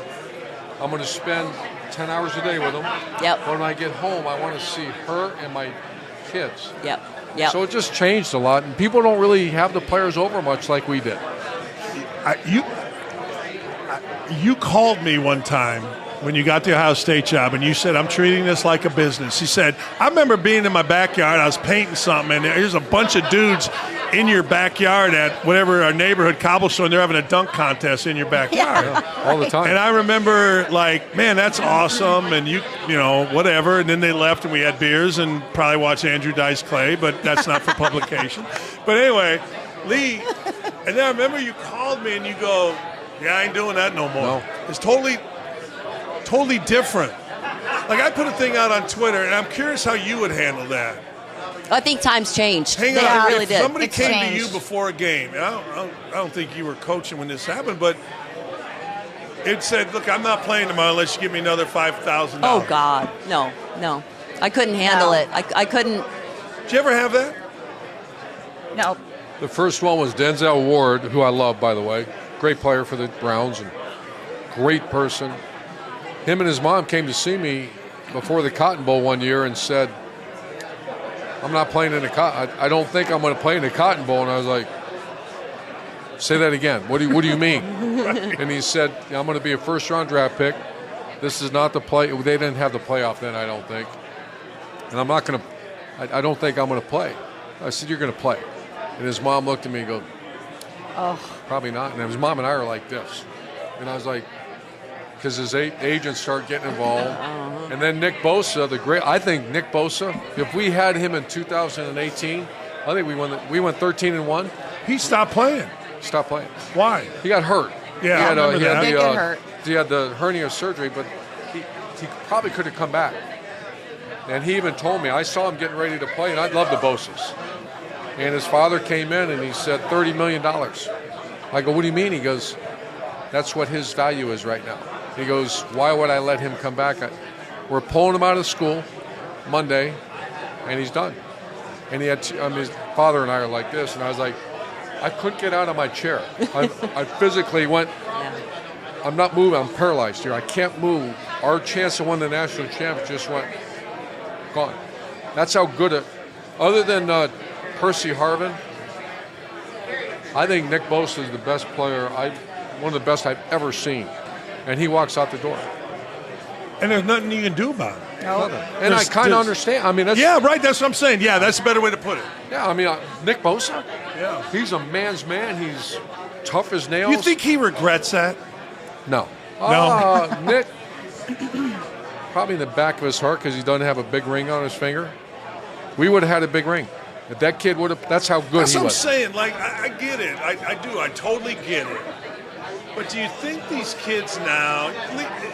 I'm going to spend 10 hours a day with them. Yep. But when I get home, I want to see her and my kids. Yep. So it just changed a lot. And people don't really have the players over much like we did. You called me one time when you got the Ohio State job, and you said, I'm treating this like a business. He said, I remember being in my backyard, I was painting something, and there's a bunch of dudes in your backyard at whatever our neighborhood cobblestone, they're having a dunk contest in your backyard. All the time. And I remember, like, man, that's awesome, and you know, whatever. And then they left, and we had beers and probably watched Andrew Dice Clay, but that's not for publication. But anyway, Lee, and then I remember you called me, and you go, yeah, I ain't doing that no more. No. It's totally different. Like, I put a thing out on Twitter, and I'm curious how you would handle that. I think times changed. Hang They on, really if did. somebody It's came to changed. you before a game, and I don't think you were coaching when this happened, but it said, look, I'm not playing tomorrow unless you give me another $5,000. Oh, God. No. I couldn't handle it. I couldn't. Did you ever have that? No. The first one was Denzel Ward, who I love, by the way. Great player for the Browns and great person. Him and his mom came to see me before the Cotton Bowl one year and said, I'm not playing in the Cotton. I don't think I'm going to play in the Cotton Bowl. And I was like, say that again. What do you mean? And he said, I'm going to be a first-round draft pick. This is not the play. They didn't have the playoff then, I don't think. And I'm not going to – I don't think I'm going to play. I said, you're going to play. And his mom looked at me and goes, probably not. And his mom and I are like this. And I was like, because his agents start getting involved. And then Nick Bosa, I think Nick Bosa, if we had him in 2018, I think we went 13-1. He stopped playing. Stopped playing. Why? He got hurt. Yeah, he had the hernia surgery, but he probably could have come back. And he even told me, I saw him getting ready to play, and I love the Bosas. And his father came in and he said, $30 million. I go, what do you mean? He goes, that's what his value is right now. He goes, why would I let him come back? We're pulling him out of school Monday, and he's done. And he had his father and I are like this, and I was like, I couldn't get out of my chair. I physically went, I'm not moving, I'm paralyzed here. I can't move. Our chance to win the national championship just went gone. That's how good other than Percy Harvin, I think Nick Bosa is the best player, one of the best I've ever seen. And he walks out the door. And there's nothing you can do about it. No. And I kind of understand. I mean, that's that's what I'm saying. Yeah, that's a better way to put it. Yeah, I mean, Nick Bosa, yeah, he's a man's man. He's tough as nails. You think he regrets that? No. Nick, probably in the back of his heart because he doesn't have a big ring on his finger. We would have had a big ring. If that kid would have, that's how good he was. That's what I'm saying. Like, I get it. I do. I totally get it. But do you think these kids now,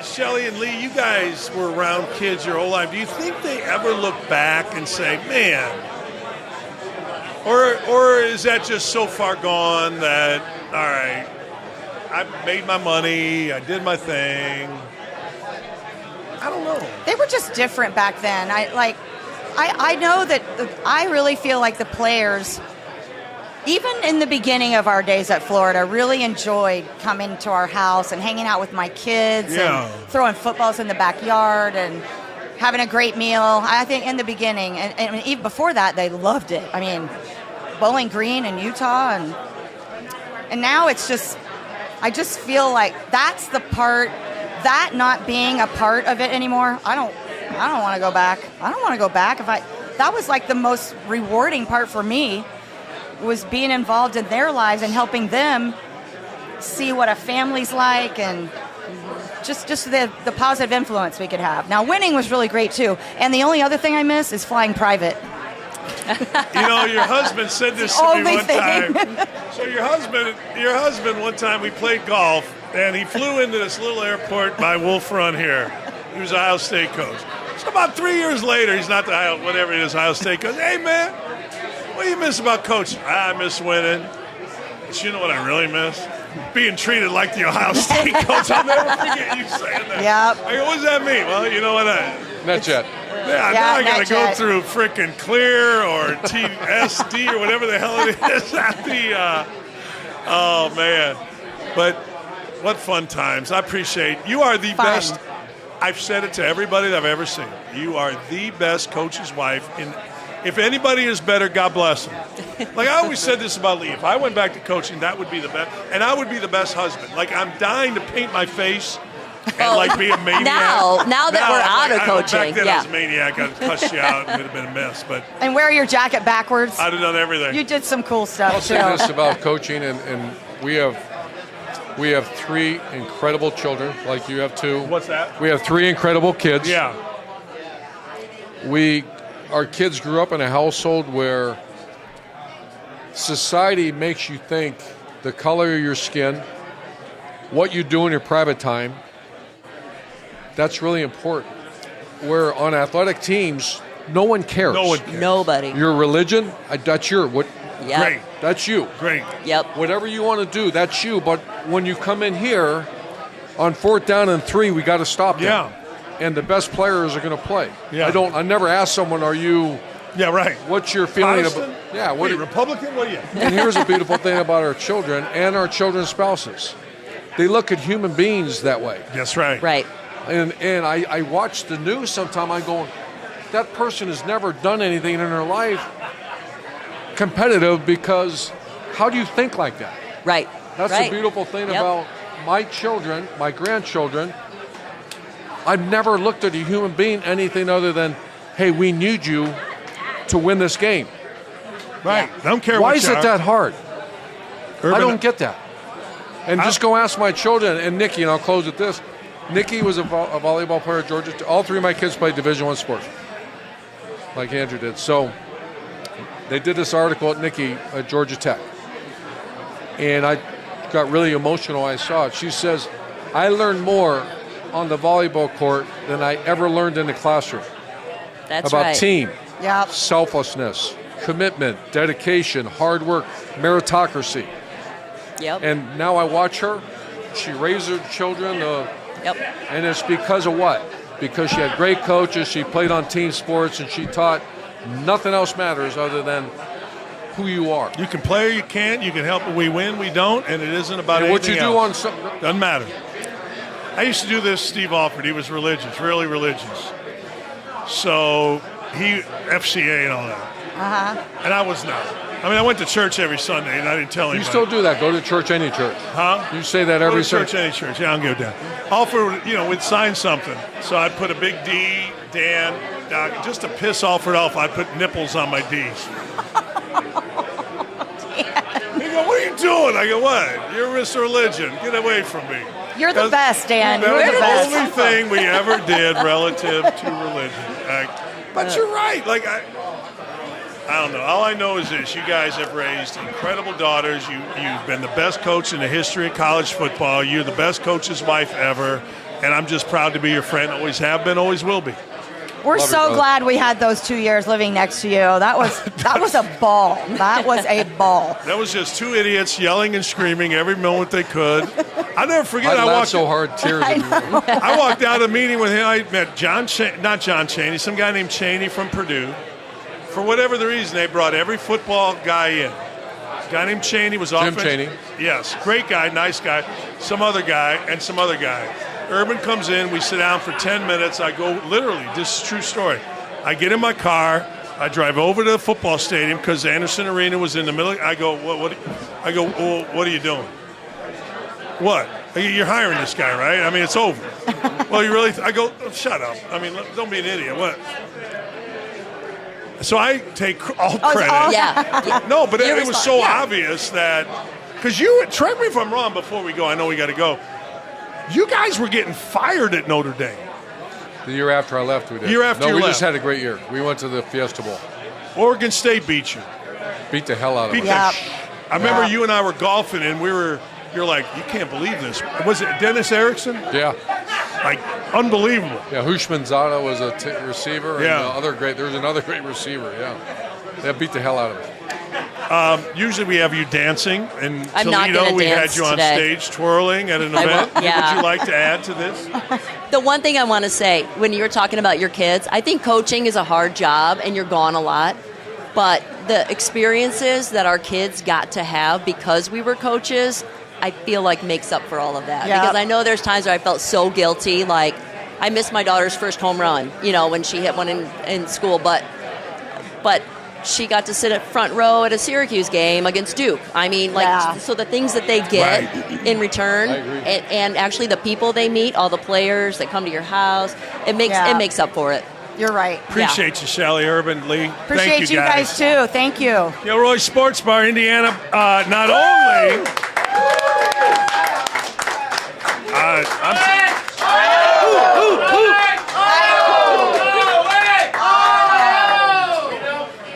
Shelly and Lee, you guys were around kids your whole life. Do you think they ever look back and say, man, or is that just so far gone that, all right, I made my money, I did my thing? I don't know. They were just different back then. I know that I really feel like the players even in the beginning of our days at Florida, really enjoyed coming to our house and hanging out with my kids and throwing footballs in the backyard and having a great meal. I think in the beginning, and even before that, they loved it. I mean, Bowling Green in Utah, and now it's just, I just feel like that's the part, that not being a part of it anymore. I don't want to go back. I don't want to go back. That was like the most rewarding part for me, was being involved in their lives and helping them see what a family's like, and just the positive influence we could have. Now, winning was really great too, and the only other thing I miss is flying private. Your husband said this to me one time. So your husband one time, we played golf, and he flew into this little airport by Wolf Run here. He was an Ohio State coach. So about 3 years later, he's not the Ohio State coach. Hey, man, what do you miss about coaching? I miss winning. But you know what I really miss? Being treated like the Ohio State coach. I'll never forget you saying that. Yep. I go, what does that mean? Well, you know what? NetJet. Yeah, now I got to go through frickin' Clear or TSD or whatever the hell it is at the, oh, man. But what fun times. I appreciate you. Are the best. I've said it to everybody that I've ever seen. You are the best coach's wife. If anybody is better, God bless them. Like I always said this about Lee. If I went back to coaching, that would be the best. And I would be the best husband. Like I'm dying to paint my face and like be a maniac. Now that we're out of coaching. Back then I was a maniac. I'd cuss you out and it would have been a mess. But and wear your jacket backwards. I'd have done everything. You did some cool stuff. I'll say this about coaching, and we have 3 incredible children, like you have 2. What's that? We have 3 incredible kids. Yeah. Our kids grew up in a household where society makes you think the color of your skin, what you do in your private time, that's really important. Where on athletic teams, no one cares. No one cares. Nobody. Your religion, that's your what. Yep. Great. That's you. Great. Yep. Whatever you want to do, that's you. But when you come in here on 4th down and 3, we got to stop them. Yeah. And the best players are going to play. Yeah. I never ask someone, are you? Yeah, right. What's your feeling Protestant? about? Yeah. What are you, Republican? What are you? And here's a beautiful thing about our children and our children's spouses. They look at human beings that way. That's right. Right. And I watch the news sometime. I'm going, that person has never done anything in their life competitive, because how do you think like that? Right. That's the beautiful thing about my children, my grandchildren. I've never looked at a human being anything other than, hey, we need you to win this game. Right. I don't care Why what is it that hard? Urban, I don't get that. And just go ask my children, and Nikki, and I'll close with this. Nikki was a volleyball player at Georgia. All 3 of my kids played Division I sports, like Andrew did. So they did this article at Nikki at Georgia Tech. And I got really emotional when I saw it. She says, I learned more on the volleyball court than I ever learned in the classroom. That's about right. team, Yep. selflessness, commitment, dedication, hard work, meritocracy. Yep. And now I watch her. She raised her children. Yep. And it's because of what? Because she had great coaches, she played on team sports, and she taught nothing else matters other than who you are. You can play or you can't. You can help. We win, we don't, and it isn't about and what anything you do else. on doesn't matter. I used to do this. Steve Alford, he was religious, really religious. So he FCA and all that, and I was not. I mean, I went to church every Sunday, and I didn't tell anybody. You still do that? Go to church, any church? Huh? You say that every Go to church, any church. Yeah, I don't give a damn. Alford, would sign something, so I'd put a big D, Dan, Doc, just to piss Alford off. I'd put nipples on my D's. He go, what are you doing? I go, what? You're Mr. Religion. Get away from me. You're the best, Dan. That You're was the the best. only thing we ever did relative to religion. But you're right. Like I don't know. All I know is this: you guys have raised incredible daughters. You've been the best coach in the history of college football. You're the best coach's wife ever, and I'm just proud to be your friend. Always have been. Always will be. We're so glad we had those 2 years living next to you. That was a ball. That was a ball. That was just 2 idiots yelling and screaming every moment they could. I never forget. I walked so hard, tears. I walked out of a meeting with him. I met not John Chaney, some guy named Chaney from Purdue. For whatever the reason, they brought every football guy in. A guy named Cheney was Jim offensive. Cheney. Yes, great guy, nice guy. Some other guy and some other guy. Urban comes in. We sit down for 10 minutes. I go, literally, this is a true story. I get in my car. I drive over to the football stadium because Anderson Arena was in the middle. I go, what are you doing? What? You're hiring this guy, right? I mean, it's over. Well, you really? I go, shut up. I mean, don't be an idiot. What? So I take all credit. Yeah. No, but it was so obvious that, because correct me if I'm wrong before we go, I know we got to go. You guys were getting fired at Notre Dame. The year after I left, we did. Year after you we left. just had a great year. We went to the Fiesta Bowl. Oregon State beat you. Beat the hell out of us. I remember you and I were golfing, and you're like, you can't believe this. Was it Dennis Erickson? Yeah. Like, unbelievable. Yeah, Hushman Zada was a receiver. And Yeah. there was another great receiver, yeah. They beat the hell out of us. Usually we have you dancing. In I'm not Toledo, gonna we had dance you on today. stage twirling at an event. yeah. Would you like to add to this? The one thing I want to say, when you were talking about your kids, I think coaching is a hard job and you're gone a lot. But the experiences that our kids got to have because we were coaches, I feel like makes up for all of that. Yeah. Because I know there's times where I felt so guilty, like I missed my daughter's first home run, when she hit one in school, but she got to sit at front row at a Syracuse game against Duke. I mean, so the things that they get in return, and actually the people they meet, all the players that come to your house, it makes up for it. You're right. Appreciate you, Sally Urban, Lee. Appreciate Thank you guys too. Thank you. Gilroy Sports Bar, Indiana. Not only.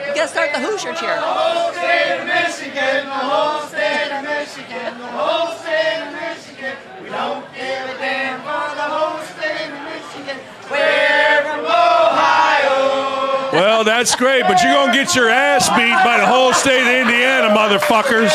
You gotta start the Hoosier cheer. The whole state of Michigan, the whole state of Michigan, the whole state of Michigan. We don't give a damn for the whole state of Michigan. We're from Ohio. Well, that's great, but you're going to get your ass beat by the whole state of Indiana, motherfuckers.